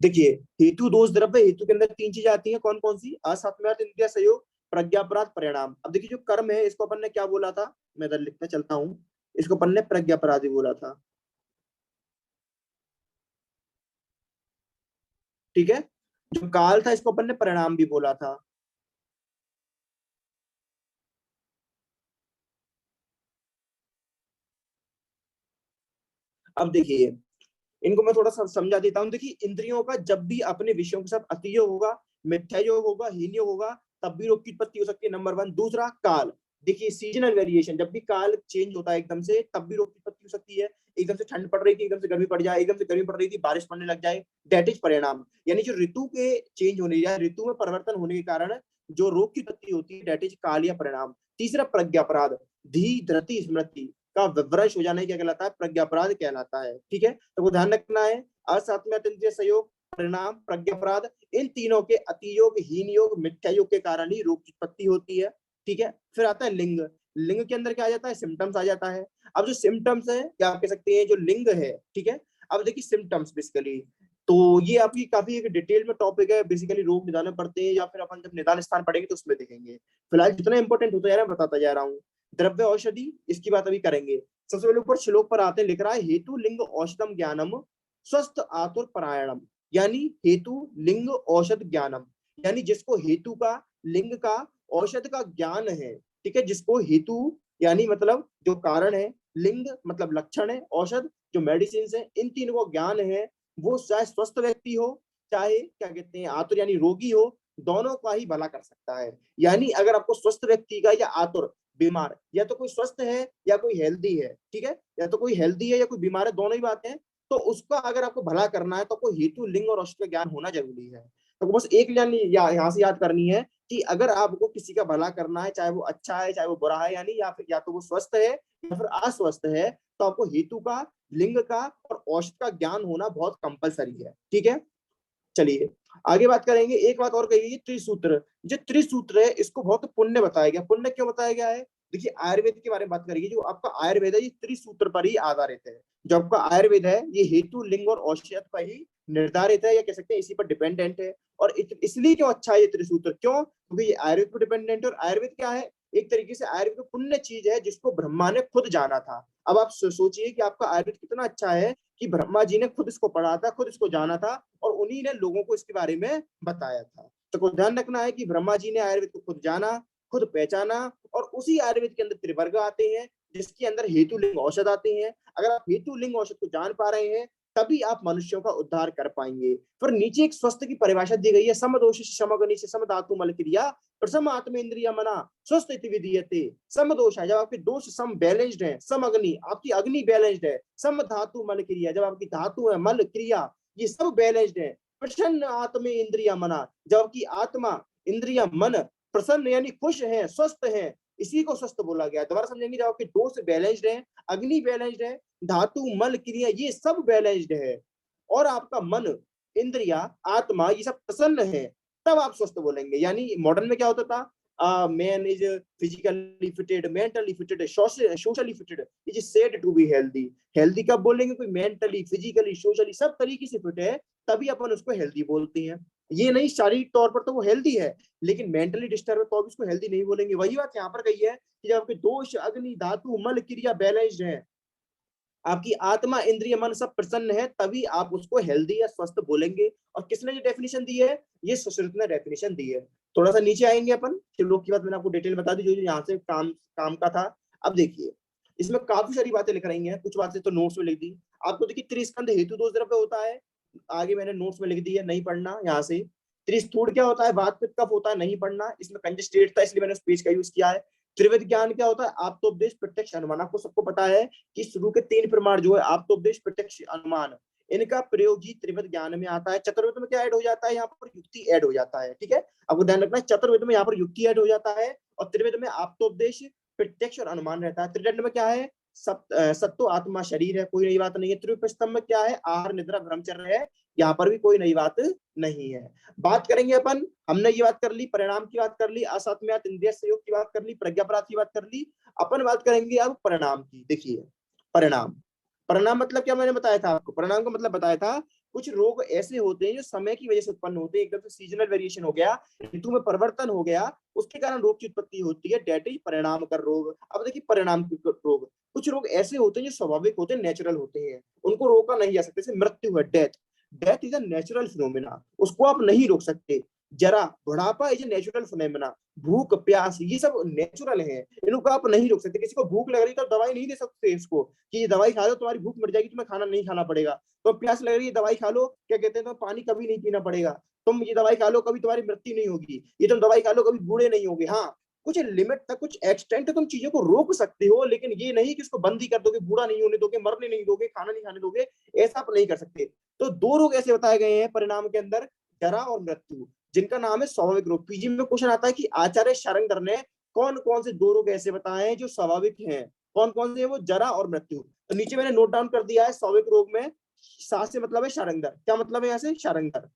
देखिए, हेतु दोष द्रव्य, हेतु के अंदर तीन चीजें आती हैं, कौन कौन सी, असात्म्यार्थ इंद्रिय संयोग, प्रज्ञापराध, परिणाम। अब देखिए जो कर्म है इसको अपन ने क्या बोला था, मैं इधर लिखते चलता हूँ, इसको अपन ने प्रज्ञापराध ही बोला था। ठीक है, जो काल था इसको अपन ने परिणाम भी बोला था। अब देखिए इनको मैं थोड़ा सा समझा देता हूँ। देखिए इंद्रियों का जब भी अपने विषयों के साथ अतियोग होगा, मिथ्या योग होगा, हीन योग होगा, तब भी रोग की उत्पत्ति हो सकती है, नंबर वन। दूसरा काल, देखिए सीजनल वेरिएशन, जब भी काल चेंज होता है एकदम से, तब भी रोग की उत्पत्ति हो सकती है। एकदम से ठंड पड़ रही थी, एकदम से गर्मी पड़ जाए, एकदम से गर्मी पड़ रही थी, बारिश पड़ने लग जाए, दैट इज परिणाम। यानी जो ऋतु के चेंज होने या ऋतु में परिवर्तन होने के कारण जो रोग की उत्पत्ति होती है, दैट इज काल या परिणाम। तीसरा प्रज्ञापराध, धी धृति स्मृति का विवश हो जाना क्या कहलाता है, प्रज्ञापराध कहलाता है। ठीक है, तो वो ध्यान रखना है, असात्म्य इंद्रिय संयोग, परिणाम, प्रज्ञापराध, इन तीनों के अतियोग, हीन योग, मिथ्या योग के कारण ही रोग की उत्पत्ति होती है। ठीक है, फिर आता है लिंग। लिंग के अंदर क्या आ जाता है, सिम्टम्स आ जाता है। अब जो सिम्टम्स है क्या आप कह सकते हैं, जो लिंग है, ठीक है। अब देखिए सिम्टम्स बेसिकली, तो ये आपकी काफी एक डिटेल में टॉपिक है, बेसिकली रोग निदान में पढ़ते हैं, या फिर अपन जब निदान स्थान पढ़ेंगे तो उसमें देखेंगे। फिलहाल जितना इंपॉर्टेंट होता जा रहा है बताता जा रहा हूँ। द्रव्य औषधि, इसकी बात अभी करेंगे। सबसे पहले ऊपर श्लोक पर आते हैं, लिख रहा है हेतु लिंग औषधम ज्ञानम स्वस्थ आतुर परायणम। यानी हेतु लिंग औषध ज्ञानम, यानी जिसको हेतु का, लिंग का, औषध का ज्ञान है। ठीक है, जिसको हेतु यानी मतलब जो कारण है, लिंग मतलब लक्षण है, औषध जो मेडिसिन है, इन तीनों को ज्ञान है, वो चाहे स्वस्थ व्यक्ति हो, चाहे क्या कहते हैं आतुर यानी रोगी हो, दोनों का ही भला कर सकता है। यानी अगर आपको स्वस्थ व्यक्ति का या आतुर बीमार, या तो कोई स्वस्थ है या कोई हेल्दी है, ठीक है, या तो कोई हेल्दी है या कोई बीमार है, दोनों ही बातें हैं। तो उसका अगर आपको भला करना है तो आपको हेतु, लिंग और औषध का ज्ञान होना जरूरी है। तो बस एक लाइन यहाँ से याद करनी है कि अगर आपको किसी का भला करना है, चाहे वो अच्छा है चाहे वो बुरा है, यानी या फिर या तो वो स्वस्थ है या फिर अस्वस्थ है, तो आपको हेतु का, लिंग का और औषध का ज्ञान होना बहुत कंपलसरी है। ठीक है, चलिए आगे बात करेंगे। एक बात और कही, त्रिसूत्र, जो त्रिसूत्र है इसको बहुत पुण्य बताया गया। पुण्य क्यों बताया गया है? देखिए आयुर्वेद के बारे में बात करेंगे। जो आपका आयुर्वेद है ये त्रिसूत्र पर ही आधारित है। जो आपका आयुर्वेद है ये हेतु, लिंग और औषध पर ही निर्धारित है, या कह सकते हैं इसी पर डिपेंडेंट है। और इसलिए क्यों अच्छा है ये त्रिसूत्र, क्यों? क्योंकि ये आयुर्वेद पर डिपेंडेंट है। और आयुर्वेद क्या है? एक तरीके से आयुर्वेद पुण्य चीज है जिसको ब्रह्मा ने खुद जाना था। अब आप सोचिए कि आपका आयुर्वेद कितना अच्छा है कि ब्रह्मा जी ने खुद इसको पढ़ा था, खुद इसको जाना था और उन्हीं ने लोगों को इसके बारे में बताया था। तो को ध्यान रखना है कि ब्रह्मा जी ने आयुर्वेद को खुद जाना, खुद पहचाना, और उसी आयुर्वेद के अंदर त्रिवर्ग आते हैं जिसके अंदर हेतु, लिंग, औषध आते हैं। अगर आप हेतु, लिंग, औषध को जान पा रहे हैं तभी आप मनुष्यों का उद्धार कर पाएंगे। फिर नीचे एक स्वस्थ की परिभाषा दी गई है, समदोष समगनि से समधातु मल क्रिया प्रसम आत्मेन्द्रिय मना स्वस्थ इति विधीयते। सम दोष है जब आपके दोष सम बैलेंस्ड है, सम अग्नि आपकी अग्नि बैलेंस्ड है, सम धातु मल क्रिया जब आपकी धातु है, मल क्रिया ये सब बैलेंस्ड है। प्रसन्न आत्मे इंद्रिया मना जब आपकी आत्मा, इंद्रिया, मन प्रसन्न यानी खुश है, स्वस्थ है, इसी को स्वस्थ बोला गया। दोबारा समझेंगे, जब आपके दोष बैलेंस्ड है, अग्नि बैलेंस्ड है, धातु, मल, क्रिया ये सब बैलेंस्ड है, और आपका मन, इंद्रिया, आत्मा ये सब प्रसन्न है, तब आप स्वस्थ बोलेंगे। यानी मॉडर्न में क्या होता था, man is physically fitted, mentally fitted, socially fitted, is said to be healthy. Healthy कब बोलेंगे? कोई मेंटली, फिजिकली, सोशली सब तरीके से फिट है तभी अपन उसको हेल्दी बोलते हैं। ये नहीं शारीरिक तौर पर तो वो हेल्दी है, लेकिन मेंटली डिस्टर्ब है तो अब उसको हेल्दी नहीं बोलेंगे। वही बात यहाँ पर कही है कि जब आपके दोष, अग्नि, धातु, मल, क्रिया बैलेंस्ड है, आपकी आत्मा, इंद्रिय, मन सब प्रसन्न है, तभी आप उसको हेल्दी या स्वस्थ बोलेंगे। और किसने जो डेफिनेशन दी है? ये सुश्रुत ने डेफिनेशन दी है। थोड़ा सा नीचे आएंगे अपन, श्लोक की बात मैंने आपको डिटेल बता दी जो यहाँ से काम काम का था। अब देखिए इसमें काफी सारी बातें लिख रही हैं, कुछ बातें तो नोट्स में लिख दी आपको। देखिए त्रिस्कंध हेतु दोष द्रव्य होता है, आगे मैंने नोट्स में लिख दी है, नहीं पढ़ना यहाँ से। त्रिस्थूल क्या होता है? वात पित्त कफ होता है, नहीं पढ़ना, इसमें कंजस्टेड था इसलिए मैंने उस पेज का यूज किया है। त्रिविध ज्ञान क्या होता है? आप्तोपदेश, प्रत्यक्ष, अनुमान। आपको सबको पता है कि शुरू के 3 प्रमाण जो है आप्तोपदेश, प्रत्यक्ष, अनुमान, इनका प्रयोग ही त्रिविध ज्ञान में आता है। चतुर्विध में क्या ऐड हो जाता है? यहाँ पर युक्ति ऐड हो जाता है। ठीक है, आपको ध्यान रखना है, चतुर्विध में यहाँ पर युक्ति ऐड हो जाता है और त्रिविध में आप्तोपदेश, प्रत्यक्ष और अनुमान रहता है। त्रिदंड में क्या है? सत्व, आत्मा, शरीर है, कोई नई बात नहीं है। त्रिपस्तंभ में क्या है? आहार, निद्रा, ब्रह्मचर्य है, यहाँ पर भी कोई नई बात नहीं है। बात करेंगे अपन, हमने ये बात कर ली, परिणाम की बात कर ली, असात्म्यात इंद्रिय संयोग की बात कर ली, प्रज्ञापराध की बात कर ली। अपन बात करेंगे अब परिणाम की। देखिए परिणाम, परिणाम मतलब क्या मैंने बताया था आपको? परिणाम का मतलब बताया था, कुछ रोग ऐसे होते हैं जो समय की वजह से उत्पन्न होते हैं, एकदम से सीजनल वेरिएशन हो गया, ऋतु में परिवर्तन हो गया, उसके कारण रोग की उत्पत्ति होती है, डेट इज परिणाम कर रोग। अब देखिए परिणाम रोग, कुछ रोग ऐसे होते हैं जो स्वाभाविक होते हैं, नेचुरल होते हैं, उनको रोका नहीं जा सकता। जैसे मृत्यु है, death, death is a natural phenomena, उसको आप नहीं रोक सकते। जरा, बुढ़ापा इज ए नेचुरल फिनोमिना, भूख, प्यास ये सब नेचुरल है, इनको आप नहीं रोक सकते। किसी को भूख लग रही है तो दवाई नहीं दे सकते इसको कि ये दवाई खा लो तुम्हारी भूख मिट जाएगी, तुम्हें खाना नहीं खाना पड़ेगा। तो प्यास लग रही है, दवाई खा लो, क्या कहते हैं, तो पानी कभी नहीं पीना पड़ेगा, तुम ये दवाई खा लो कभी तुम्हारी मृत्यु नहीं होगी, ये तुम दवाई खा लो कभी बूढ़े नहीं होगे। हाँ, कुछ लिमिट तक, कुछ एक्सटेंट तक तुम चीजों को रोक सकते हो, लेकिन ये नहीं कि उसको बंद ही कर दोगे, बूढ़ा नहीं होने दोगे, मरने नहीं दोगे, खाना नहीं खाने दोगे, ऐसा आप नहीं कर सकते। तो 2 रोग ऐसे बताए गए हैं परिणाम के अंदर, जरा और मृत्यु, जिनका नाम है स्वाभाविक रोग। पीजी में क्वेश्चन आता है कि आचार्य शारंगधर ने कौन कौन से 2 रोग ऐसे बताए हैं जो स्वाभाविक हैं, कौन कौन से हैं वो? जरा और मृत्यु। तो नीचे मैंने नोट डाउन कर दिया है, स्वाभाविक रोग में सा से मतलब है शारंगधर। क्या मतलब है यहाँ से? शारंगधर।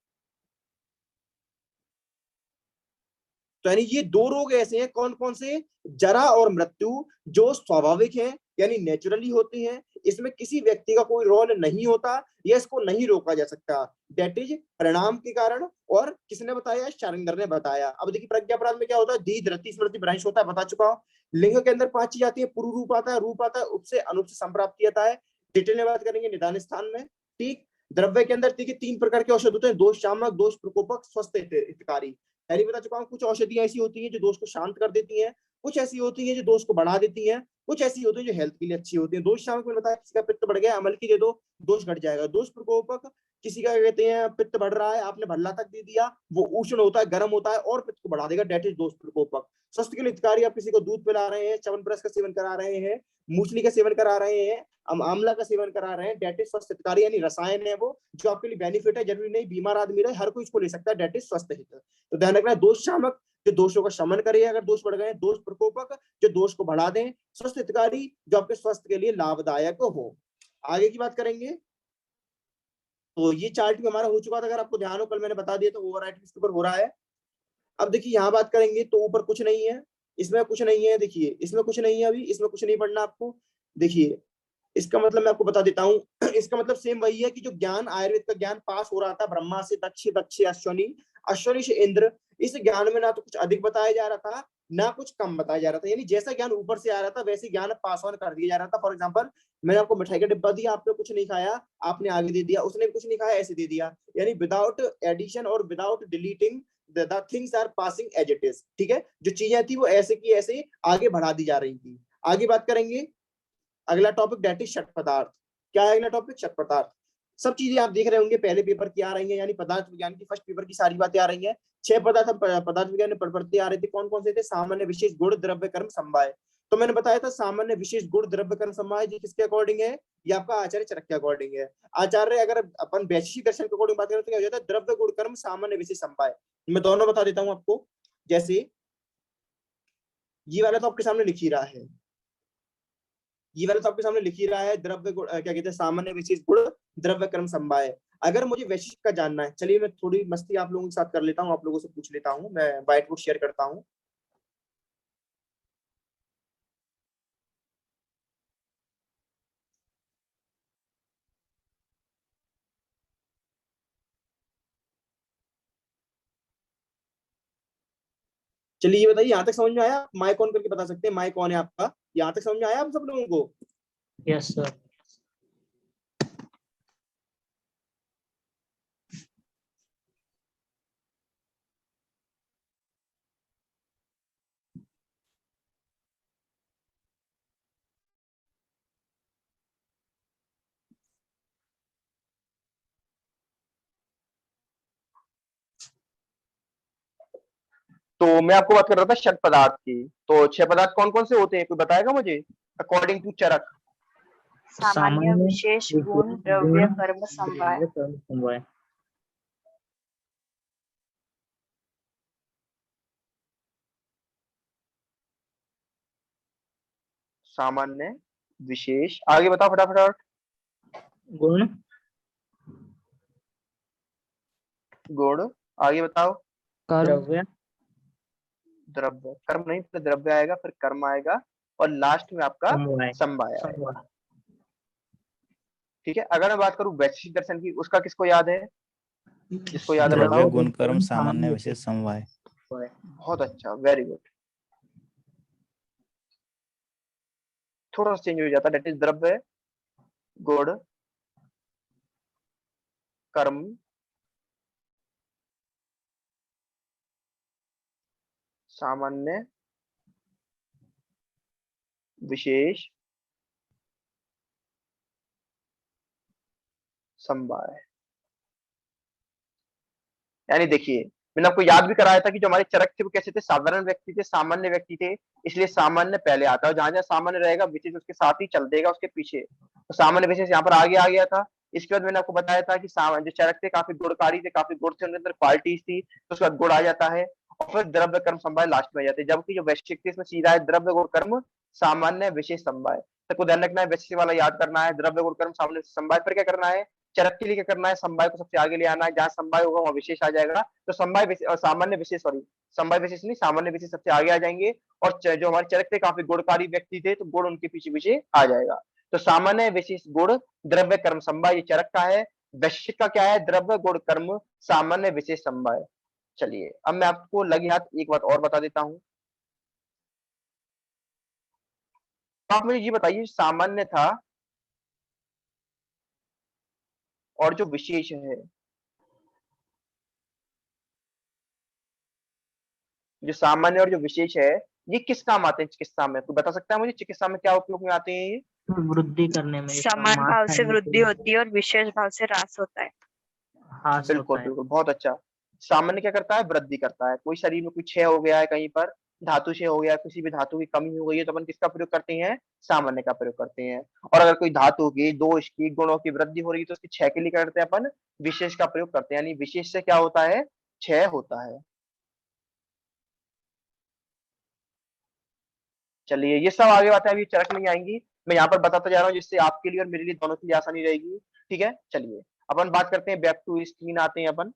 तो यानी ये 2 रोग ऐसे हैं, कौन कौन से? जरा और मृत्यु, जो स्वाभाविक है यानी नेचुरली होती हैं, इसमें किसी व्यक्ति का कोई रोल नहीं होता, या इसको नहीं रोका जा सकता, दैट इज परिणाम के कारण। और किसने बताया? शारंगधर ने बताया। अब देखिए प्रज्ञापराध में क्या होता है? धी, धृति, स्मृति, भ्रंश होता है, बता चुका हूं। लिंग के अंदर 5 चीज आती है, पूर्व रूप आता है, रूप आता है, उप से, अनुप से, संप्राप्ति आता है। डिटेल में बात करेंगे निदान स्थान में। ठीक, द्रव्य के अंदर देखिए 3 प्रकार के औषध होते हैं, दोष शामक, दोष प्रकोपक, स्वस्थ हितकारी। पहले बता चुका हूं, कुछ औषधियां ऐसी होती हैं जो दोष को शांत कर देती हैं, कुछ ऐसी होती हैं जो दोष को बढ़ा देती हैं, कुछ ऐसी होती हैं जो हेल्थ के लिए अच्छी होती हैं। दोष शामक में बताया, किसी का पित्त बढ़ गया, अमल की दे दो, दोष घट जाएगा। दोष प्रकोपक, किसी का क्या कहते हैं पित्त बढ़ रहा है, आपने भल्ला तक दे दिया, वो उष्ण होता है, गर्म होता है और पित्त को बढ़ा देगा, डेट इज दोष प्रकोपक। स्वास्थ्य के लिए हितकारी, आप किसी को दूध पिला रहे हैं, च्यवनप्राश का सेवन करा रहे हैं, मूसली का सेवन करा रहे हैं, आंवला का सेवन करा रहे हैं, डेट इज स्वस्थ हितकारी, यानी रसायन है वो जो आपके लिए बेनिफिट है, जरूरी नहीं बीमार आदमी रहे, हर कोई इसको ले सकता है, डेट इज स्वस्थ हित। तो ध्यान रखना है, दोष शामक जो दोषों का शमन करे अगर दोष बढ़ गए, दोष प्रकोपक जो दोष को बढ़ा दें, स्वस्थ हितकारी जो आपके स्वास्थ्य के लिए लाभदायक हो। आगे की बात करेंगे, तो ये चार्ट भी हमारा हो चुका था, अगर आपको ध्यान हो, कल मैंने बता दिया, तो ओवरराइटिंग इसके ऊपर हो रहा है। अब देखिए यहाँ बात करेंगे तो ऊपर कुछ नहीं है, इसमें कुछ नहीं है, देखिए इसमें कुछ नहीं है, अभी इसमें कुछ नहीं पढ़ना आपको। देखिए इसका मतलब मैं आपको बता देता हूँ इसका मतलब सेम वही है कि जो ज्ञान आयुर्वेद का ज्ञान पास हो रहा था ब्रह्मा से दक्ष, दक्ष से अश्वनी, अश्वनी से इंद्र, इस ज्ञान में ना तो कुछ अधिक बताया जा रहा था ना कुछ कम बताया जा रहा था, यानी जैसा ज्ञान ऊपर से आ रहा था वैसे ज्ञान पास ऑन कर दिया जा रहा था। फॉर एग्जाम्पल मैंने आपको मिठाई का डिब्बा दिया, आपने कुछ नहीं खाया, आपने आगे दे दिया, उसने कुछ नहीं खाया ऐसे दे दिया, यानी विदाउट एडिशन और without deleting the things are passing as it is। ठीक है, जो चीजें थी वो ऐसे की ऐसे आगे बढ़ा दी जा रही थी। आगे बात करेंगे, अगला टॉपिक डेट इज शठ पदार्थ। क्या है अगला टॉपिक? शठ पदार्थ। सब चीजें आप देख रहे होंगे पहले पेपर की आ रही है, यानी पदार्थ विज्ञान की फर्स्ट पेपर की सारी बातें आ रही है। 6 पदार्थ पदार्थ विज्ञान में पढ़ते आ रहे थे, कौन कौन से थे? सामान्य, विशेष, गुण, द्रव्य, कर्म, समवाय। तो मैंने बताया था सामान्य, विशेष, गुण, द्रव्य, कर्म, समवाय जी किसके अकॉर्डिंग है? ये आपका आचार्य चरक के अकॉर्डिंग है। आचार्य अगर अपन वैशेषिक दर्शन के अकॉर्डिंग बात करें तो क्या हो जाता है? द्रव्य, गुण, कर्म, सामान्य, विशेष, समवाय। मैं दोनों बता देता हूँ आपको। जैसे ये वाला तो आपके सामने लिख ही रहा है, ये वाला तो आपके सामने लिख ही रहा है, द्रव्य गुण क्या कहते हैं, सामान्य, विशेष, गुण, द्रव्य, कर्म, समवाय। अगर मुझे वैशिष्ट का जानना है, चलिए मैं थोड़ी मस्ती आप लोगों के साथ कर लेता हूँ, आप लोगों से पूछ लेता हूँ, मैं व्हाइट बोर्ड शेयर करता हूँ। चलिए ये बताइए, यहाँ तक समझ में आया? माइक ऑन करके बता सकते हैं माइक ऑन है आपका, यहाँ तक समझ में आया आप सब लोगों को? Yes sir. तो मैं आपको बात कर रहा था षट पदार्थ की। तो 6 पदार्थ कौन कौन से होते हैं, कोई बताएगा मुझे अकॉर्डिंग टू चरक? सामान्य, विशेष, गुण, द्रव्य, कर्म, समवाय। समवाय। सामान्य, विशेष, आगे बताओ फटाफट। गुण, गुण, आगे बताओ। द्रव्य, द्रव्य, कर्म नहीं, फिर द्रव्य आएगा, फिर कर्म आएगा और लास्ट में आपका समवाय। समवाय आएगा। ठीक है, अगर मैं बात करूं वैशेषिक दर्शन की, उसका किसको याद है? जिसको याद है द्रव्य, बताओ। गुण, कर्म, सामान्य, विशेष, समवाय। बहुत अच्छा, वेरी गुड। थोड़ा सा चेंज हो जाता है, दैट इज द्रव्य, गुण, कर्म, सामान्य, विशेष, समवाय। यानी देखिए, मैंने आपको याद भी कराया था कि जो हमारे चरक थे वो कैसे थे? साधारण व्यक्ति थे, सामान्य व्यक्ति थे, इसलिए सामान्य पहले आता है, जहां जहां सामान्य रहेगा विशेष उसके साथ ही चल देगा उसके पीछे, तो सामान्य विशेष यहाँ पर आगे आ गया था। इसके बाद मैंने आपको बताया था कि जो चरक थे काफी गुणकारी थे, काफी गुण थे, उनके अंदर क्वालिटीज थी, तो उसके बाद गुण आ जाता है और फिर द्रव्य, कर्म, समवाय लास्ट में आ जाते हैं। जबकि जो वैश्विक थे इसमें सीधा है द्रव्य, गुण, कर्म, सामान्य, विशेष, समवाय। सबको ध्यान रखना है, वैश्विक वाला याद करना है, द्रव्य, गुण, कर्म, सामान्य, समवाय। फिर क्या करना है? चरक के लिए क्या करना है? समवाय को सबसे आगे ले आना है, जहां समवाय होगा वहां विशेष आ जाएगा, तो समवाय सामान्य विशेष, सॉरी समवाय विशेष नहीं, सामान्य विशेष सबसे आगे आ जाएंगे। और जो हमारे चरक थे काफी गुणकारी व्यक्ति थे, तो गुण उनके पीछे पीछे आ जाएगा। तो सामान्य, विशेष, गुण, द्रव्य, कर्म, समवाय, ये चरक का है। वैश्विक का क्या है? द्रव्य, गुण, कर्म, सामान्य, विशेष, समवाय। चलिए अब मैं आपको लगी हाथ एक बात और बता देता हूं। तो आप मुझे ये बताइए, सामान्य था और जो विशेष है, जो सामान्य और जो विशेष है, ये किस काम आते हैं चिकित्सा में? कोई बता सकता है मुझे चिकित्सा में क्या उपयोग में आते हैं ये? वृद्धि करने में। समान भाव से वृद्धि होती है और विशेष भाव से ह्रास होता है। हाँ सर बिल्कुल होता है। बिल्कुल, बहुत अच्छा। सामान्य क्या करता है, वृद्धि करता है। कोई शरीर में कोई क्षय हो गया है, कहीं पर धातु क्षय हो गया, किसी भी धातु की कमी हो गई है, तो अपन किसका प्रयोग करते हैं, सामान्य का प्रयोग करते हैं। और अगर कोई धातु की, दोष की, गुणों की वृद्धि हो रही है तो उसके क्षय के लिए क्या करते हैं अपन, विशेष का प्रयोग करते हैं। यानी विशेष से क्या होता है, क्षय होता है। चलिए ये सब आगे बातें अभी चरक नहीं आएंगी, मैं यहाँ पर बताता जा रहा हूँ, जिससे आपके लिए और मेरे लिए दोनों के लिए आसानी रहेगी। ठीक है, चलिए अपन बात करते हैं, बैक टू स्क्रीन आते हैं अपन।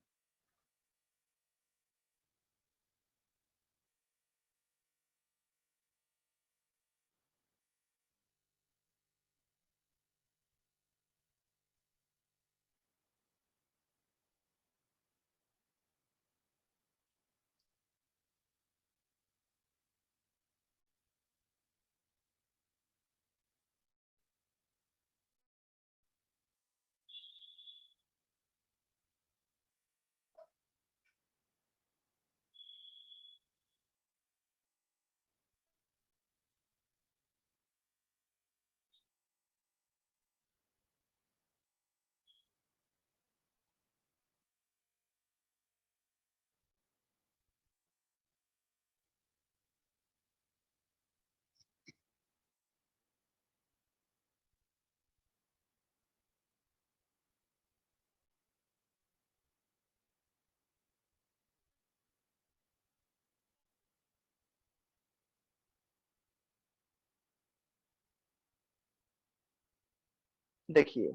देखिए,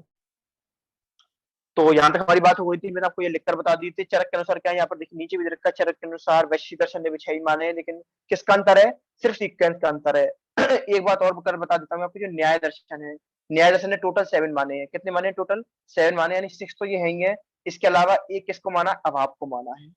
तो यहाँ तक हमारी बात हो गई थी, मैंने आपको ये लिखकर बता दी थी चरक के अनुसार क्या है। यहाँ पर देखिए नीचे भी दे रखा है, चरक के अनुसार वैश्वीकरण ने विषयी माने हैं, लेकिन किसका अंतर है, सिर्फ सीक्वेंस का अंतर है। एक बात और कर बता देता हूँ आपको, जो न्याय दर्शन है, न्याय दर्शन ने टोटल 7 माने हैं। कितने माने, टोटल 7 माने, यानी 6 तो ये है ही है। इसके अलावा एक किसको माना, अभाव को माना है।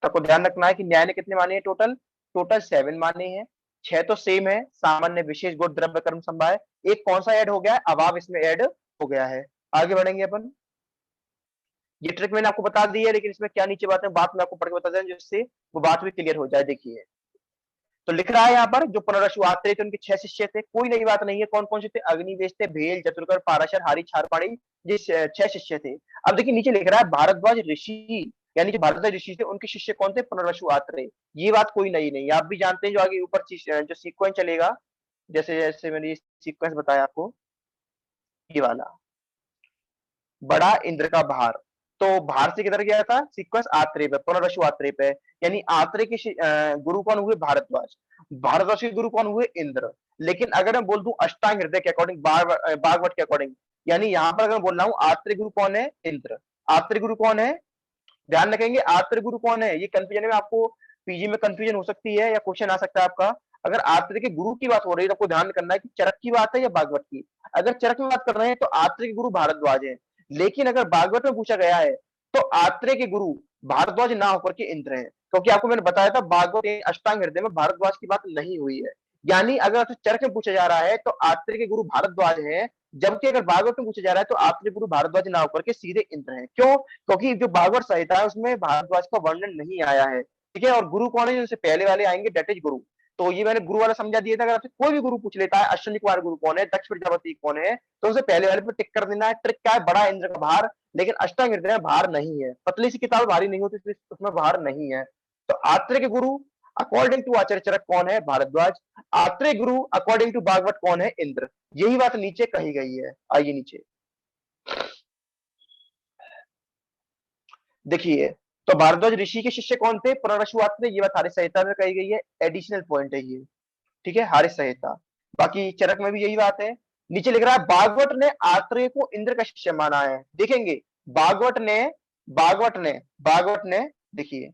तो आपको ध्यान रखना है कि न्याय ने कितने माने हैं, टोटल टोटल 7 माने हैं। 6 तो सेम है, सामान्य, विशेष, गुण, द्रव्य, कर्म, समवाय। एक कौन सा ऐड हो गया है, अभाव इसमें ऐड हो गया है। आगे बढ़ेंगे अपन। ये ट्रिक मैंने आपको बता दी है, लेकिन इसमें क्या नीचे बात है, बात मैं आपको पढ़ के बता दें जिससे वो बात भी क्लियर हो जाए। देखिए, तो लिख रहा है यहाँ पर, जो पुनरअश्व आत्रेय थे उनके 6 शिष्य थे। कोई नई बात नहीं है, कौन कौन से थे, अग्निवेश थे, भेल, जतुर्कर, पाराशर, हारी, क्षारपाणी, ये 6 शिष्य थे। अब देखिए नीचे लिख रहा है भारद्वाज ऋषि, यानी जो भारद्वाज ऋषि थे उनके शिष्य कौन थे, पुनरअश्व आत्रेय। ये बात कोई नई नहीं, आप भी जानते हैं। जो आगे ऊपर जो सीक्वेंस चलेगा, जैसे जैसे मैंने ये सीक्वेंस बताया आपको, ये वाला, बड़ा इंद्र का भार, तो भार से किधर गया था, सीक्वेंस आत्रेय पे, पुनरअश्व आत्रेय पे। यानी आत्रेय के गुरु कौन हुए, भारद्वाज। भारद्वाज के गुरु कौन हुए, इंद्र। लेकिन अगर मैं बोल दूं अष्टांग हृदय के अकॉर्डिंग, भागवत के अकॉर्डिंग, यानी यहाँ पर अगर बोल रहा हूँ आत्रेय गुरु कौन है, इंद्र। आत्रेय गुरु कौन है, ध्यान रखेंगे, आत्रेय गुरु कौन है। ये कंफ्यूजन में आपको, पीजी में कंफ्यूजन हो सकती है, या क्वेश्चन आ सकता है आपका। अगर आत्रेय के गुरु की बात हो रही है तो आपको ध्यान करना है कि चरक की बात है या भागवत की। अगर चरक में बात कर रहे हैं तो आत्रेय के गुरु भारद्वाज है। लेकिन अगर भागवत में पूछा गया है तो आत्रेय के गुरु भारद्वाज ना होकर के इंद्र है, क्योंकि आपको मैंने बताया था भागवत अष्टांग हृदय में भारद्वाज की बात नहीं हुई है। यानी अगर चरक में पूछा जा रहा है तो आत्रेय के गुरु भारद्वाज है, जबकि अगर भागवत में पूछा जा रहा है तो आत्रेय गुरु भारद्वाज ना होकर के सीधे इंद्र है। क्यों, क्योंकि जो भागवत संहिता है उसमें भारद्वाज का वर्णन नहीं आया है। ठीक है, और गुरु कौन है, जैसे पहले वाले आएंगे, डेट इज गुरु। तो ये मैंने गुरु वाला समझा दिया था। अगर आपसे कोई भी गुरु पूछ लेता है, अश्विनी कुमार गुरु कौन है, दक्ष प्रजापति कौन है, तो उसे पहले वाले पे टिक कर देना है। ट्रिक क्या है, बड़ा इंद्र का भार, लेकिन अष्टांग हृदय में भार नहीं है। पतली सी किताब भारी नहीं होती, उसमें भार नहीं है। तो आत्रेय के गुरु अकॉर्डिंग टू आचार्य चरक कौन है, भारद्वाज। आत्रेय गुरु अकॉर्डिंग टू भागवत कौन है, इंद्र। यही बात नीचे कही गई है। आइए नीचे देखिए, तो भारद्वाज ऋषि के शिष्य कौन थे, पुनरअश्व आत्रेय। ये बात हारी संहिता में कही गई है, एडिशनल पॉइंट है ये। ठीक है, हारी संहिता। बाकी चरक में भी यही बात है। नीचे लिख रहा है भागवत ने आत्रेय को इंद्र का शिष्य माना है। देखेंगे, भागवत ने भागवत ने भागवत ने देखिए,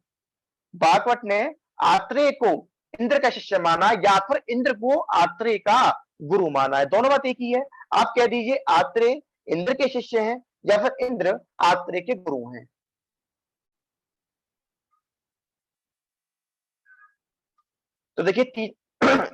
भागवत ने आत्रेय को इंद्र का शिष्य माना, या फिर इंद्र को आत्रेय का गुरु माना है। दोनों बात एक ही है। आप कह दीजिए आत्रेय इंद्र के शिष्य हैं, या फिर इंद्र आत्रेय के गुरु हैं। तो देखिए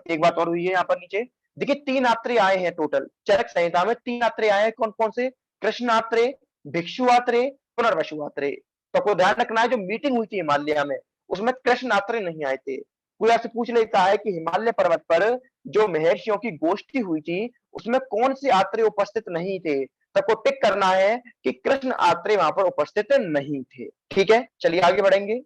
एक बात और हुई है यहाँ पर नीचे। देखिए 3 आत्रेय आए हैं टोटल चरक संहिता में, 3 आत्रेय आए हैं। कौन कौन से, कृष्ण आत्रेय, भिक्षु आत्रेय, पुनर्वसु आत्रेय। तो आपको ध्यान रखना है, जो मीटिंग हुई थी हिमालय में उसमें कृष्ण आत्रेय नहीं आए थे। कोई आपसे पूछ लेता है कि हिमालय पर्वत पर जो महर्षियों की गोष्ठी हुई थी उसमें कौन से आत्रेय उपस्थित नहीं थे, सबको टिक करना है कि कृष्ण आत्रेय वहां पर उपस्थित नहीं थे। ठीक है, चलिए आगे बढ़ेंगे।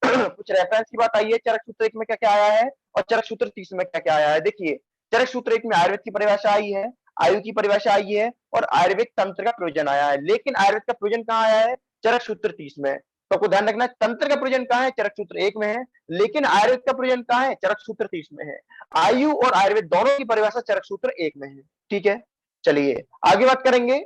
कुछ रेफरेंस की बात आई है, चरक सूत्र 1 में क्या क्या आया है और चरक सूत्र 30 में क्या क्या आया है। देखिए, चरक सूत्र 1 में आयुर्वेद की परिभाषा आई है, आयु की परिभाषा आई है और आयुर्वेद तंत्र का प्रयोजन आया है। लेकिन आयुर्वेद का प्रयोजन कहाँ आया है? चरक सूत्र 30 में। तो आपको ध्यान रखना है, तंत्र का प्रयोजन कहाँ है? चरक सूत्र 1 में है। लेकिन आयुर्वेद का प्रयोजन कहाँ है? चरक सूत्र 30 में है। आयु और आयुर्वेद दोनों की परिभाषा चरक सूत्र 1 में है। ठीक है, चलिए आगे बात करेंगे।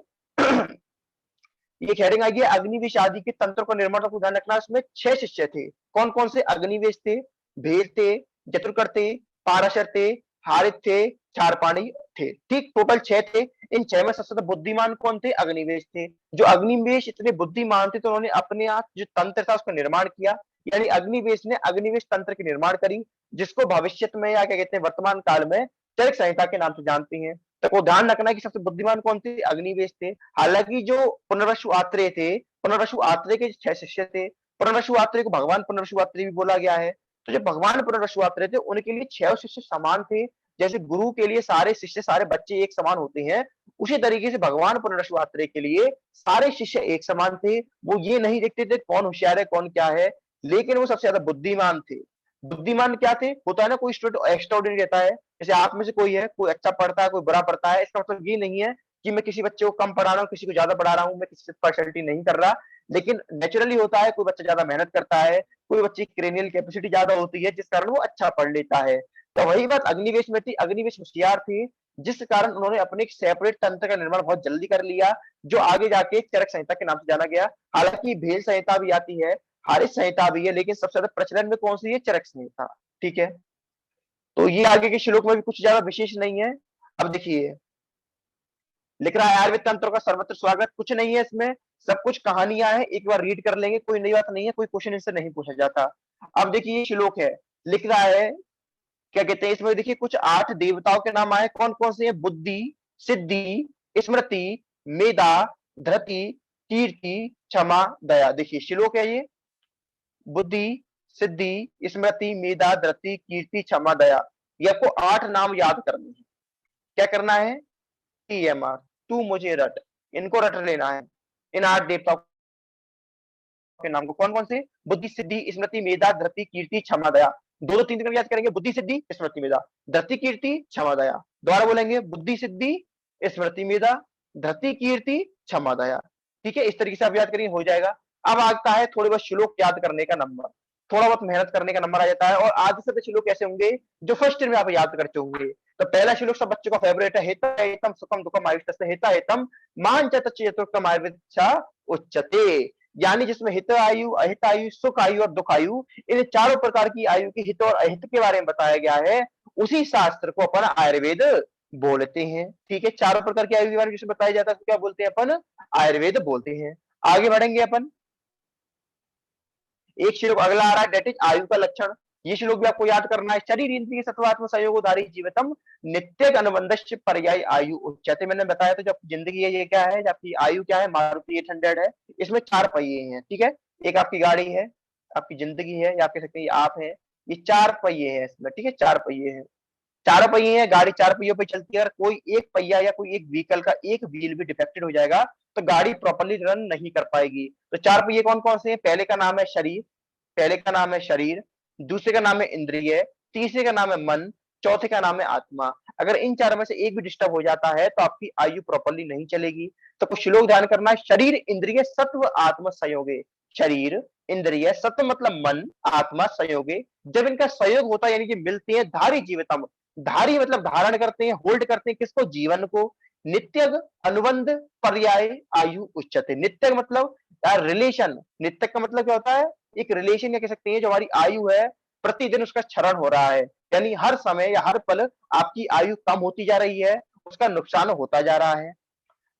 ये हेडिंग आई है अग्निवेश आदि के तंत्र को निर्माण को ध्यान रखना। इसमें 6 शिष्य थे। कौन कौन से? अग्निवेश थे, भेद थे, जतुर्कर थे, पाराशर थे, हारित थे, चारपाणी थे। ठीक, टोटल 6 थे। इन 6 में सबसे ज्यादा बुद्धिमान कौन थे? अग्निवेश थे। जो अग्निवेश इतने बुद्धिमान थे तो उन्होंने अपने आप जो तंत्र था उसका निर्माण किया, यानी अग्निवेश ने अग्निवेश तंत्र की निर्माण करी, जिसको भविष्य में या क्या कहते हैं वर्तमान काल में चरक संहिता के नाम से जानते हैं। तो को ध्यान रखना है कि सबसे बुद्धिमान कौन थे? अग्निवेश थे। हालांकि जो पुनर्वसु आत्रेय थे, पुनर्वसु आत्रेय के 6 शिष्य थे। पुनर्वसु आत्रेय को भगवान पुनर्वसु आत्रेय भी बोला गया है। तो जो भगवान पुनर्वसु आत्रेय थे उनके लिए 6 शिष्य समान थे। जैसे गुरु के लिए सारे शिष्य, सारे बच्चे एक समान होते हैं, उसी तरीके से भगवान पुनर्वसु आत्रेय के लिए सारे शिष्य एक समान थे। वो ये नहीं देखते थे कौन होशियार है कौन क्या है, लेकिन वो सबसे ज्यादा बुद्धिमान थे। बुद्धिमान क्या थे? होता है ना कोई स्टूडेंट एक्स्ट्राऑर्डिनरी रहता है, जैसे आप में से कोई है, कोई अच्छा पढ़ता है, कोई बुरा पढ़ता है। इसका मतलब ये नहीं है कि मैं किसी बच्चे को कम पढ़ा रहा हूँ, किसी को ज्यादा पढ़ा रहा हूँ, मैं किसी से पार्शियलिटी नहीं कर रहा। लेकिन नेचुरली होता है, कोई बच्चा ज्यादा मेहनत करता है, कोई बच्चे की क्रेनियल कैपेसिटी ज्यादा होती है, जिस कारण वो अच्छा पढ़ लेता है। तो वही बात अग्निवेश में थी। अग्निवेश होशियार थे, जिस कारण उन्होंने अपने एक सेपरेट तंत्र का निर्माण बहुत जल्दी कर लिया, जो आगे जाके चरक संहिता के नाम से जाना गया। हालांकि भेल संहिता भी आती है, हारित संहिता भी है, लेकिन सबसे ज्यादा प्रचलन में कौन सी है? चरक संहिता। ठीक है, तो ये आगे के श्लोक में भी कुछ ज्यादा विशेष नहीं है। अब देखिए, लिख रहा है आयुर्वेद तंत्र का सर्वत्र स्वागत। कुछ नहीं है इसमें, सब कुछ कहानियां हैं, एक बार रीड कर लेंगे, कोई नई बात नहीं है, कोई क्वेश्चन इनसे नहीं पूछा जाता। अब देखिए ये श्लोक है, लिख रहा है क्या कहते हैं इसमें, देखिए कुछ 8 देवताओं के नाम आए। कौन कौन से हैं? बुद्धि, सिद्धि, स्मृति, मेधा, धृति, कीर्ति, क्षमा, दया। देखिए श्लोक है ये, बुद्धि, सिद्धि, स्मृति, मेधा, धृति, कीर्ति, क्षमा, दया। ये आपको 8 नाम याद करने हैं। क्या करना है? TMR, तू मुझे रट, इनको रट लेना है, इन 8 देवताओं के नाम को। कौन कौन से? बुद्धि, सिद्धि, स्मृति, मेधा, धृति, कीर्ति, क्षमा, दया। 2-3 दिन याद करेंगे, बुद्धि, सिद्धि, स्मृति, मेधा, धृति, कीर्ति, क्षमा, दया। दोबारा बोलेंगे, बुद्धि, सिद्धि, स्मृति, मेधा, धृति, कीर्ति, क्षमा, दया। ठीक है, इस तरीके से आप याद करेंगे, हो जाएगा। अब आता है थोड़े बहुत श्लोक याद करने का नंबर, थोड़ा बहुत मेहनत करने का नंबर आ जाता है। और आधे से अधिक श्लोक ऐसे होंगे जो फर्स्ट ईयर में आप याद करते होंगे। तो पहला श्लोक सब बच्चों का फेवरेट है, हित हितम सुखम दुखम आयुष्य हित हितम मान चतुर्थम आयुर्वेद उच्चते। यानी जिसमें हित आयु, अहित आयु, सुख आयु और दुख आयु, इन चारों प्रकार की आयु के हित और अहित के बारे में बताया गया है। उसी शास्त्र को अपन आयुर्वेद बोलते हैं। ठीक है, चारों प्रकार की आयु के बारे में जिसमें बताया जाता है तो क्या बोलते हैं अपन? आयुर्वेद बोलते हैं। आगे बढ़ेंगे अपन, एक श्लोक अगला आ रहा है, डेट इज आयु का लक्षण। ये श्लोक भी आपको याद करना है। शरीर इंद्रिय सत्वात्म संयोगोधारी जीवितम नित्यक अनुबंधस्य पर्याय आयु उच्यते। मैंने बताया तो जो आपकी जिंदगी है ये क्या है, जो आपकी आयु क्या है? मारुति 800 है। इसमें 4 पहिए हैं। ठीक है, एक आपकी गाड़ी है, आपकी जिंदगी है, या आप कह सकते हैं आप है। ये 4 पहिए हैं इसमें। ठीक है, 4 पहिए हैं, 4 पहिए हैं। गाड़ी 4 पहियों पे चलती है। अगर कोई एक पहिया या कोई एक व्हीकल का एक व्हील भी डिफेक्टेड हो जाएगा तो गाड़ी प्रॉपर्ली रन नहीं कर पाएगी। तो 4 पहिए कौन कौन से हैं? पहले का नाम है शरीर, पहले का नाम है शरीर, दूसरे का नाम है इंद्रिय, तीसरे का नाम है मन, चौथे का नाम है आत्मा। अगर इन 4 में से एक भी डिस्टर्ब हो जाता है तो आपकी आयु प्रॉपर्ली नहीं चलेगी। तो कुछ श्लोक ध्यान करना है, शरीर इंद्रिय सत्व आत्मा संयोगे। शरीर इंद्रिय, सत्व मतलब मन, आत्मा संयोगे, जब इनका संयोग होता है यानी कि मिलते हैं, धारी जीवितम, धारी मतलब धारण करते हैं, होल्ड करते हैं किसको? जीवन को। नित्यग अनुबंध पर्याय आयु उच्चते। नित्यग मतलब रिलेशन, नित्यग का मतलब क्या होता है? एक रिलेशन या कह सकते हैं जो हमारी आयु है प्रतिदिन उसका क्षरण हो रहा है, यानी हर समय या हर पल आपकी आयु कम होती जा रही है, उसका नुकसान होता जा रहा है।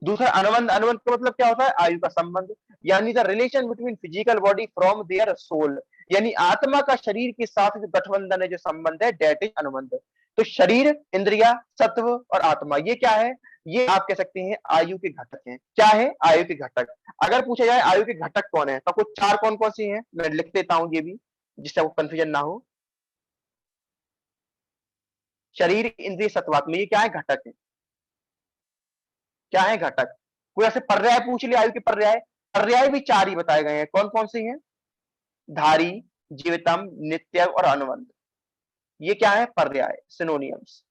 दूसरा अनुबंध, अनुबंध का मतलब क्या होता है? आयु का संबंध, यानी the relation between physical body from their soul, यानी आत्मा का शरीर के साथ जो गठबंधन है, जो संबंध है, डेट इज अनुबंध। तो शरीर, इंद्रिया, सत्व और आत्मा ये क्या है? ये आप कह सकते हैं आयु के घटक हैं। क्या है? आयु के घटक। अगर पूछा जाए आयु के घटक कौन है तो कुछ 4 कौन कौन से हैं, मैं लिख देता हूं ये भी जिससे आपको कंफ्यूजन ना हो। शरीर, इंद्रिय, सत्वात्मा ये क्या है? घटक है। क्या है घटक। कोई ऐसे पर्याय पूछ लिया आयु के पर्याय, पर्याय भी 4 ही बताए गए हैं। कौन कौन से हैं? धारी, जीवितम, नित्य और अनुबंध। ये क्या है? पर्याय, सिनोनियम्स।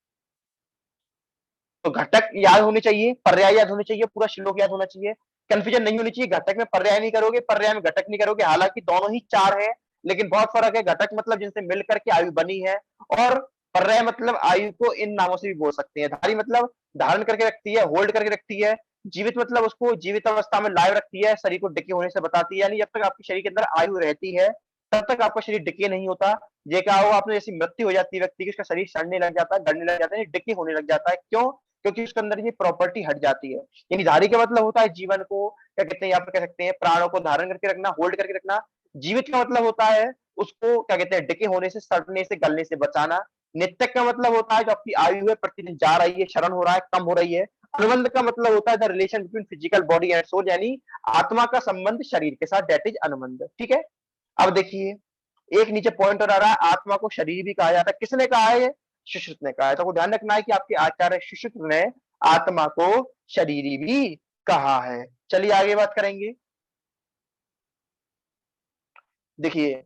तो घटक याद होने चाहिए, पर्याय याद होने चाहिए, पूरा श्लोक याद होना चाहिए, कंफ्यूजन नहीं होनी चाहिए। घटक में पर्याय नहीं करोगे, पर्याय में घटक नहीं करोगे, हालांकि दोनों ही 4 है लेकिन बहुत फर्क है। घटक मतलब जिनसे मिलकर के आयु बनी है, और पर्याय मतलब आयु को इन नामों से भी बोल सकते हैं। धारी मतलब धारण करके रखती है, होल्ड करके रखती है। जीवित मतलब उसको जीवित अवस्था में लाइव रखती है, शरीर को डिके होने से बताती है। यानी जब तक आपके शरीर के अंदर आयु रहती है तब तक आपका शरीर डिके नहीं होता। ये क्या हो, आपने जैसी मृत्यु हो जाती है व्यक्ति की, उसका शरीर सड़ने लग जाता है, गलने लग जाता है, डिके होने लग जाता है। क्यों? क्योंकि उसके अंदर ये प्रॉपर्टी हट जाती है। यानी धारी का मतलब होता है जीवन को, क्या कहते हैं, या फिर कह सकते हैं प्राणों को धारण करके रखना, होल्ड करके रखना। जीवित का मतलब होता है उसको क्या कहते हैं, डिके होने से, सड़ने से, गलने से बचाना। नित्य का मतलब होता है जो आपकी आयु है प्रतिदिन जा रही है, क्षरण हो रहा है, कम हो रही है। अनुबंध का मतलब होता है the relation between physical body and soul, यानी आत्मा का संबंध शरीर के साथ, दैट इज अनुबंध। ठीक है, अब देखिए एक नीचे पॉइंट और आ रहा है, आत्मा को शरीर भी कहा जाता है। किसने कहा है? ये सुश्रुत ने कहा है। तो आपको ध्यान रखना है कि आपके आचार्य सुश्रुत ने आत्मा को शरीरी भी कहा है। चलिए आगे बात करेंगे। देखिए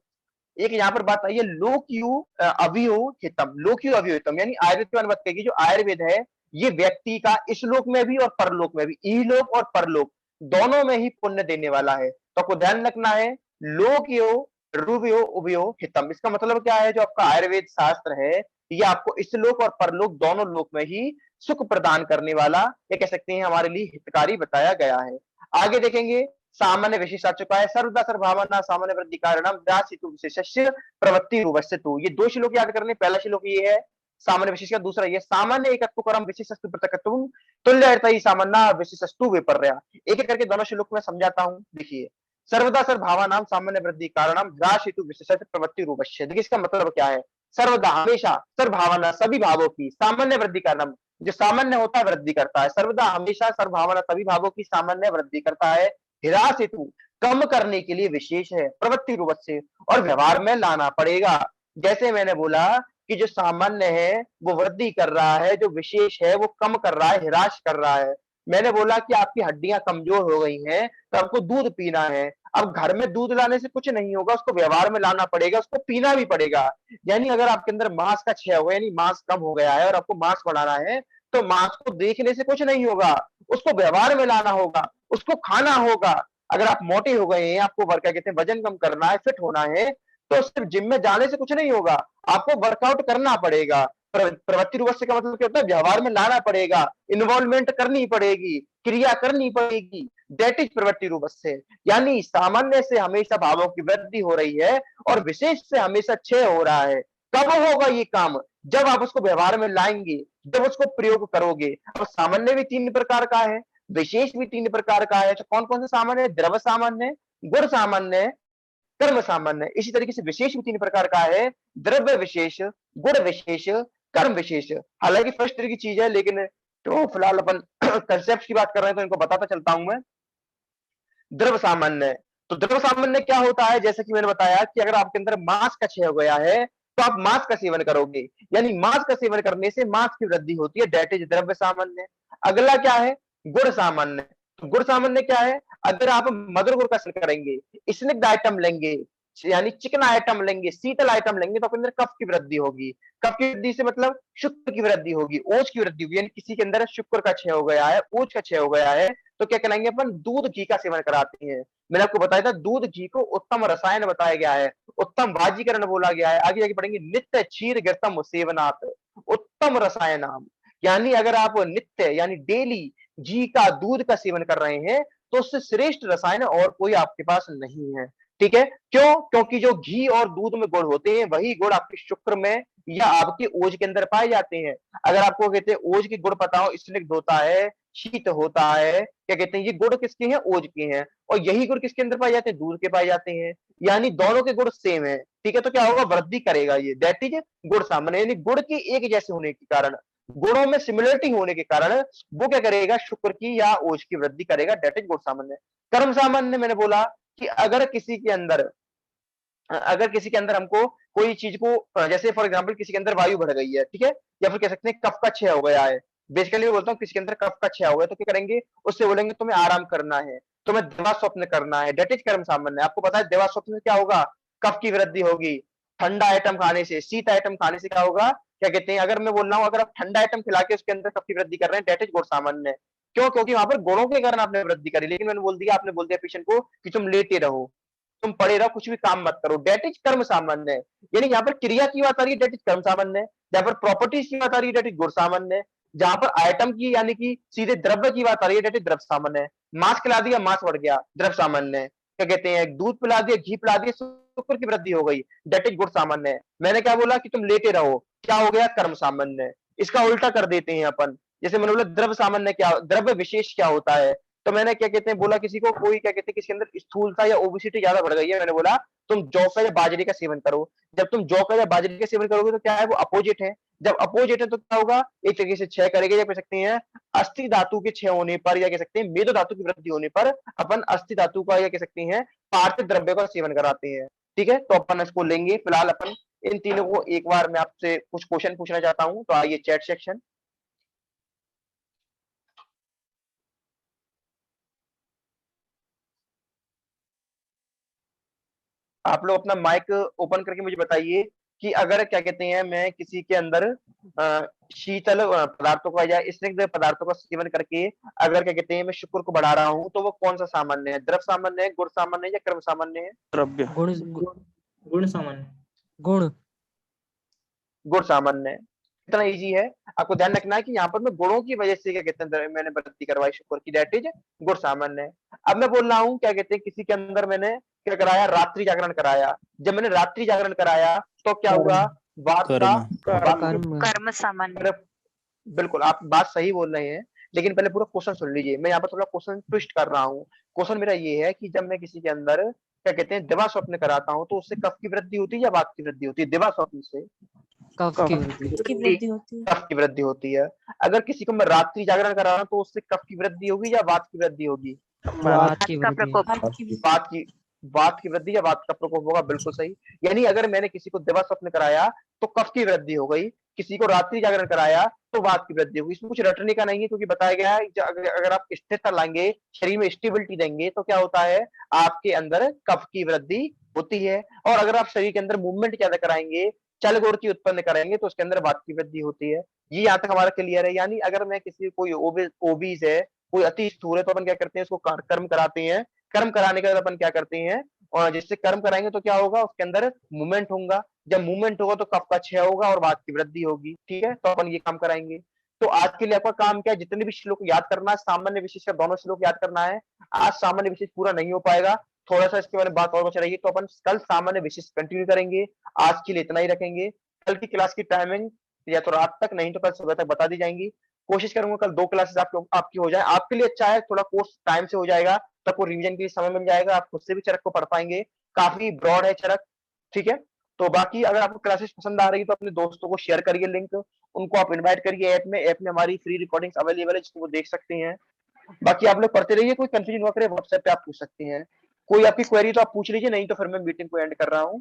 एक यहाँ पर बात आई है, लोकयु अवयव हितम। लोकयु अवयव हितम यानी आयुर्वेद की बात कहेगी, जो आयुर्वेद है ये व्यक्ति का इस लोक में भी और परलोक में भी, इहलोक और परलोक दोनों में ही पुण्य देने वाला है। तो आपको ध्यान रखना है, लोकयो रुवयो उभयो हितम। इसका मतलब क्या है? जो आपका आयुर्वेद शास्त्र है ये आपको इस लोक और परलोक दोनों लोक में ही सुख प्रदान करने वाला, ये कह सकते हैं हमारे लिए हितकारी बताया गया है। आगे देखेंगे, सामान्य विशेष आ चुका है, सर्वदा सर्वभावना सामान्य वृद्धि कारणम दासितु विशेषस्य प्रवृत्ति रूपस्यतु। ये 2 श्लोक याद करने। पहला श्लोक ये है सामान्य विशेष का, दूसरा ये सामान्य एकत्व करम विशेषस्तु पृथक्त्वम तुल्यर्थी सामान्य विशेषस्तु विपर्या। एक एक करके दोनों श्लोक में समझाता हूं। देखिए, सर्वदा सर्वभावनाम सामान्य वृद्धि कारणम दासितु विशेषस्य प्रवृत्ति रूपस्य। देखिए इसका मतलब क्या है? सर्वदा हमेशा, सर्वभावना सभी भावों की, सामान्य वृद्धि कारणम जो सामान्य होता है वृद्धि करता है, सर्वदा हमेशा सर्वभावना सभी भावों की सामान्य वृद्धि करता है, हिरास हेतु कम करने के लिए विशेष है, प्रवृत्ति रूप से और व्यवहार में लाना पड़ेगा। जैसे मैंने बोला कि जो सामान्य है वो वृद्धि कर रहा है, जो विशेष है वो कम कर रहा है, हिरास कर रहा है। मैंने बोला कि आपकी हड्डियां कमजोर हो गई हैं तो आपको दूध पीना है। अब घर में दूध लाने से कुछ नहीं होगा, उसको व्यवहार में लाना पड़ेगा, उसको पीना भी पड़ेगा। यानी अगर आपके अंदर मांस का क्षय हो गया, यानी मांस कम हो गया है और आपको मांस बढ़ाना है, तो मांस को देखने से कुछ नहीं होगा, उसको व्यवहार में लाना होगा, उसको खाना होगा। अगर आप मोटे हो गए हैं, आपको वर्क कहते हैं वजन कम करना है, फिट होना है, तो सिर्फ जिम में जाने से कुछ नहीं होगा, आपको वर्कआउट करना पड़ेगा। प्रवृत्ति रूप से का मतलब क्या होता है? व्यवहार में लाना पड़ेगा, इन्वॉल्वमेंट करनी पड़ेगी, क्रिया करनी पड़ेगी, दैट इज प्रवृत्ति रूप से। यानी सामान्य से हमेशा भावों की वृद्धि हो रही है और विशेष से हमेशा क्षय हो रहा है। कब होगा ये काम? जब आप उसको व्यवहार में लाएंगे, जब उसको प्रयोग करोगे। अब सामान्य भी 3 प्रकार का है, विशेष भी 3 प्रकार का है। तो कौन कौन से सामान्य है? द्रव्य सामान्य, गुण सामान्य, कर्म सामान्य। इसी तरीके से विशेष भी 3 प्रकार का है, द्रव्य विशेष, गुण विशेष, कर्म विशेष। हालांकि फर्स्ट तरह की चीज है, लेकिन तो फिलहाल अपन कंसेप्ट की बात कर रहे हैं तो इनको बताता चलता हूं मैं। द्रव्य सामान्य, तो द्रव्य सामान्य क्या होता है? जैसे कि मैंने बताया कि अगर आपके अंदर मांस का क्षय हो गया है तो आप मांस का सेवन करोगे, यानी मांस का सेवन करने से मांस की वृद्धि होती है, दैट इज द्रव्य सामान्य। अगला क्या है? गुण सामान्य। तो गुण सामान्य क्या है? अगर आप मधुर गुड़ का सेवन करेंगे, स्निग्ध आइटम लेंगे, यानी चिकन आइटम लेंगे, शीतल आइटम लेंगे, तो अपने अंदर कफ की वृद्धि होगी। कफ की वृद्धि से मतलब शुक्र की वृद्धि होगी, ओज की वृद्धि होगी। यानी किसी के अंदर शुक्र का क्षय हो गया है, ओज का क्षय हो गया है, तो क्या कराएंगे अपन? दूध घी का सेवन कराते हैं। मैंने आपको बताया था दूध घी को उत्तम रसायन बताया गया है, उत्तम वाजीकरण बोला गया है। आगे जाके पढ़ेंगे, नित्य क्षीर गिरतम सेवनात् उत्तम रसायनाम। यानी अगर आप नित्य यानी डेली घी का, दूध का सेवन कर रहे हैं तो उससे श्रेष्ठ रसायन और कोई आपके पास नहीं है। ठीक है, क्यों? क्योंकि जो घी और दूध में गुण होते हैं वही गुण आपके शुक्र में या आपके ओज के अंदर पाए जाते हैं। अगर आपको कहते हैं ओज के गुण पता हो, स्निग्ध होता है, शीत होता है, क्या कहते हैं, ये गुण किसके हैं? ओज के हैं। और यही गुण किसके अंदर पाए जाते हैं? दूध के पाए जाते हैं। यानी दोनों के गुण सेम है। ठीक है, तो क्या होगा? वृद्धि करेगा ये, दैट इज गुण सामान्य। यानी गुण के एक जैसे होने के कारण, गुणों में सिमिलरिटी होने के कारण वो क्या करेगा? शुक्र की या ओज की वृद्धि करेगा, दैट इज गुण सामान्य। कर्म सामान्य मैंने बोला कि अगर किसी के अंदर हमको कोई चीज को, जैसे फॉर एग्जांपल किसी के अंदर वायु बढ़ गई है, ठीक है, या फिर कह सकते हैं कफ का क्षय हो गया है, बेसिकली मैं बोलता हूँ किसी के अंदर कफ का क्षय हो गया तो क्या करेंगे, उससे बोलेंगे तुम्हें आराम करना है, तुम्हें दिवा स्वप्न करना है, डेट इज कर्म सामान्य। आपको पता है दिवा स्वप्न से क्या होगा, कफ की वृद्धि होगी। ठंडा आइटम खाने से, शीत आइटम खाने से क्या होगा, क्या कहते हैं, अगर मैं बोल रहा हूँ अगर आप ठंडा आइटम खिला के उसके अंदर कफ की वृद्धि कर रहे हैं, डेट इज गुण सामान्य। क्यों, क्योंकि वहां पर गुणों के कारण आपने वृद्धि करी, लेकिन मैंने बोल दिया, आपने बोल दिया पेशेंट को कि तुम लेटे रहो, तुम पड़े रहो, कुछ भी काम मत करो, डेट इज कर्म सामान्य है। यानी यहाँ पर क्रिया की बात आ रही है, डेट इज कर्म सामान्य है। जहाँ पर प्रॉपर्टीज की बात आ रही है, डेट इज गुण सामान्य है। जहां पर आइटम की यानी कि सीधे द्रव्य की बात आ रही है, डेट इज द्रव्य सामान्य है। मांस खिला दिया, मांस बढ़ गया, द्रव्य सामान्य है। क्या कहते हैं, दूध पिला दिया, घी पिला दिया, शुक्र की वृद्धि हो गई, डेट इज गुण सामान्य है। मैंने क्या बोला कि तुम लेटे रहो, क्या हो गया, कर्म सामान्य है। इसका उल्टा कर देते हैं अपन, जैसे मैंने बोला द्रव्य सामान्य क्या, द्रव्य विशेष क्या होता है, तो मैंने क्या कहते हैं बोला किसी को, कोई क्या कहते हैं किसी के अंदर स्थूलता या ओबेसिटी ज्यादा बढ़ गई है, मैंने बोला तुम जौ का या बाजरे का सेवन करो। जब तुम जौ का या बाजरे का सेवन करोगे तो क्या है, वो अपोजिट है। जब अपोजिट है तो क्या होगा, एक तरीके से क्षय करेगा, या कह सकते हैं अस्थि धातु के क्षय होने पर, या कह सकते हैं मेदो धातु की वृद्धि होने पर अपन अस्थि धातु का या कह सकते हैं पार्थिव द्रव्य का सेवन कराते हैं। ठीक है, तो अपन इसको लेंगे। फिलहाल अपन इन तीनों को एक बार मैं आपसे कुछ क्वेश्चन पूछना चाहता हूं, तो आइए चैट सेक्शन। आप लोग अपना माइक ओपन करके मुझे बताइए कि अगर क्या कहते हैं मैं किसी के अंदर शीतल पदार्थों का या स्निग्ध पदार्थों का सेवन करके अगर क्या कहते हैं मैं शुक्र को बढ़ा रहा हूं, तो वो कौन सा सामान्य है, द्रव्य सामान्य है, गुण सामान्य है, या कर्म सामान्य है? द्रव्य गुण गुण सामान्य। गुण गुण सामान्य है। इतना इजी है। आपको ध्यान रखना है कि यहाँ पर मैं गुणों की वजह से क्या कहते हैं मैंने वृद्धि करवाई शुक्र की, दैट इज गुण सामान्य है। अब मैं बोल रहा हूँ क्या कहते हैं किसी के अंदर मैंने क्या कराया, रात्रि जागरण कराया। जब मैंने रात्रि जागरण कराया तो क्या हुआ, वात का कर्म कर्म सामान्य। बिल्कुल आप बात सही बोल रहे हैं, लेकिन पहले पूरा क्वेश्चन सुन लीजिए। मैं यहाँ पर थोड़ा क्वेश्चन ट्विस्ट कर रहा हूँ। क्वेश्चन मेरा ये है कि जब मैं किसी के अंदर क्या कहते हैं दिवा स्वप्न कराता हूँ, तो उससे कफ की वृद्धि होती है या वात की वृद्धि होती है? दिवा स्वप्न से कफ की वृद्धि की वृद्धि होती है। कफ की वृद्धि होती है। अगर किसी को मैं रात्रि जागरण करा रहा हूँ तो उससे कफ की वृद्धि होगी या वात की वृद्धि होगी? वात की का वृद्धि प्रकोप। वात की वृद्धि या वात का प्रकोप होगा, बिल्कुल सही। यानी अगर मैंने किसी को दिवा स्वप्न कराया तो कफ की वृद्धि हो गई, किसी को रात्रि जागरण कराया तो वात की वृद्धि होगी। इसमें कुछ रटने का नहीं है, क्योंकि बताया गया है अगर आप स्थिरता लाएंगे, शरीर में स्टेबिलिटी देंगे, तो क्या होता है आपके अंदर कफ की वृद्धि होती है। और अगर आप शरीर के अंदर मूवमेंट ज्यादा कराएंगे, चल की उत्पन्न करेंगे, तो उसके अंदर वात की वृद्धि होती है। ये यहाँ तक हमारा क्लियर है। यानी अगर मैं किसी कोई ओबीज है, कोई अति स्थूल है, तो अपन क्या करते हैं उसको कर्म कराते हैं। कर्म कराने के बाद अपन क्या करते हैं, और जिससे कर्म कराएंगे तो क्या होगा, उसके अंदर मूवमेंट होगा। जब मूवमेंट होगा तो कफ का क्षय होगा और वात की वृद्धि होगी। ठीक है, तो अपन ये काम कराएंगे। तो आज के लिए आपका काम क्या है, जितने भी श्लोक याद करना है, सामान्य विशेष का दोनों श्लोक याद करना है। आज सामान्य विशेष पूरा नहीं हो पाएगा, थोड़ा सा इसके बारे में बात और बच रही है, तो अपन कल सामान्य विशेष कंटिन्यू करेंगे। आज के लिए इतना ही रखेंगे। कल की क्लास की टाइमिंग या तो रात तक, नहीं तो कल सुबह तक बता दी जाएंगी। कोशिश करूंगा कल 2 क्लासेस आपकी हो जाए। आपके लिए अच्छा है, थोड़ा कोर्स टाइम से हो जाएगा, सबको रिवीजन के लिए समय मिल जाएगा, आप खुद से भी चरक को पढ़ पाएंगे। काफी ब्रॉड है चरक। ठीक है, तो बाकी अगर आपको क्लासेस पसंद आ रही है तो अपने दोस्तों को शेयर करिए लिंक, उनको आप इनवाइट करिए ऐप में हमारी फ्री रिकॉर्डिंग्स अवेलेबल है, जिसको वो देख सकते हैं। बाकी आप लोग पढ़ते रहिए, कोई कंफ्यूजन हुआ करे व्हाट्सएप पे आप पूछ सकते हैं। कोई आपकी क्वेरी तो आप पूछ लीजिए, नहीं तो फिर मैं मीटिंग को एंड कर रहा हूँ।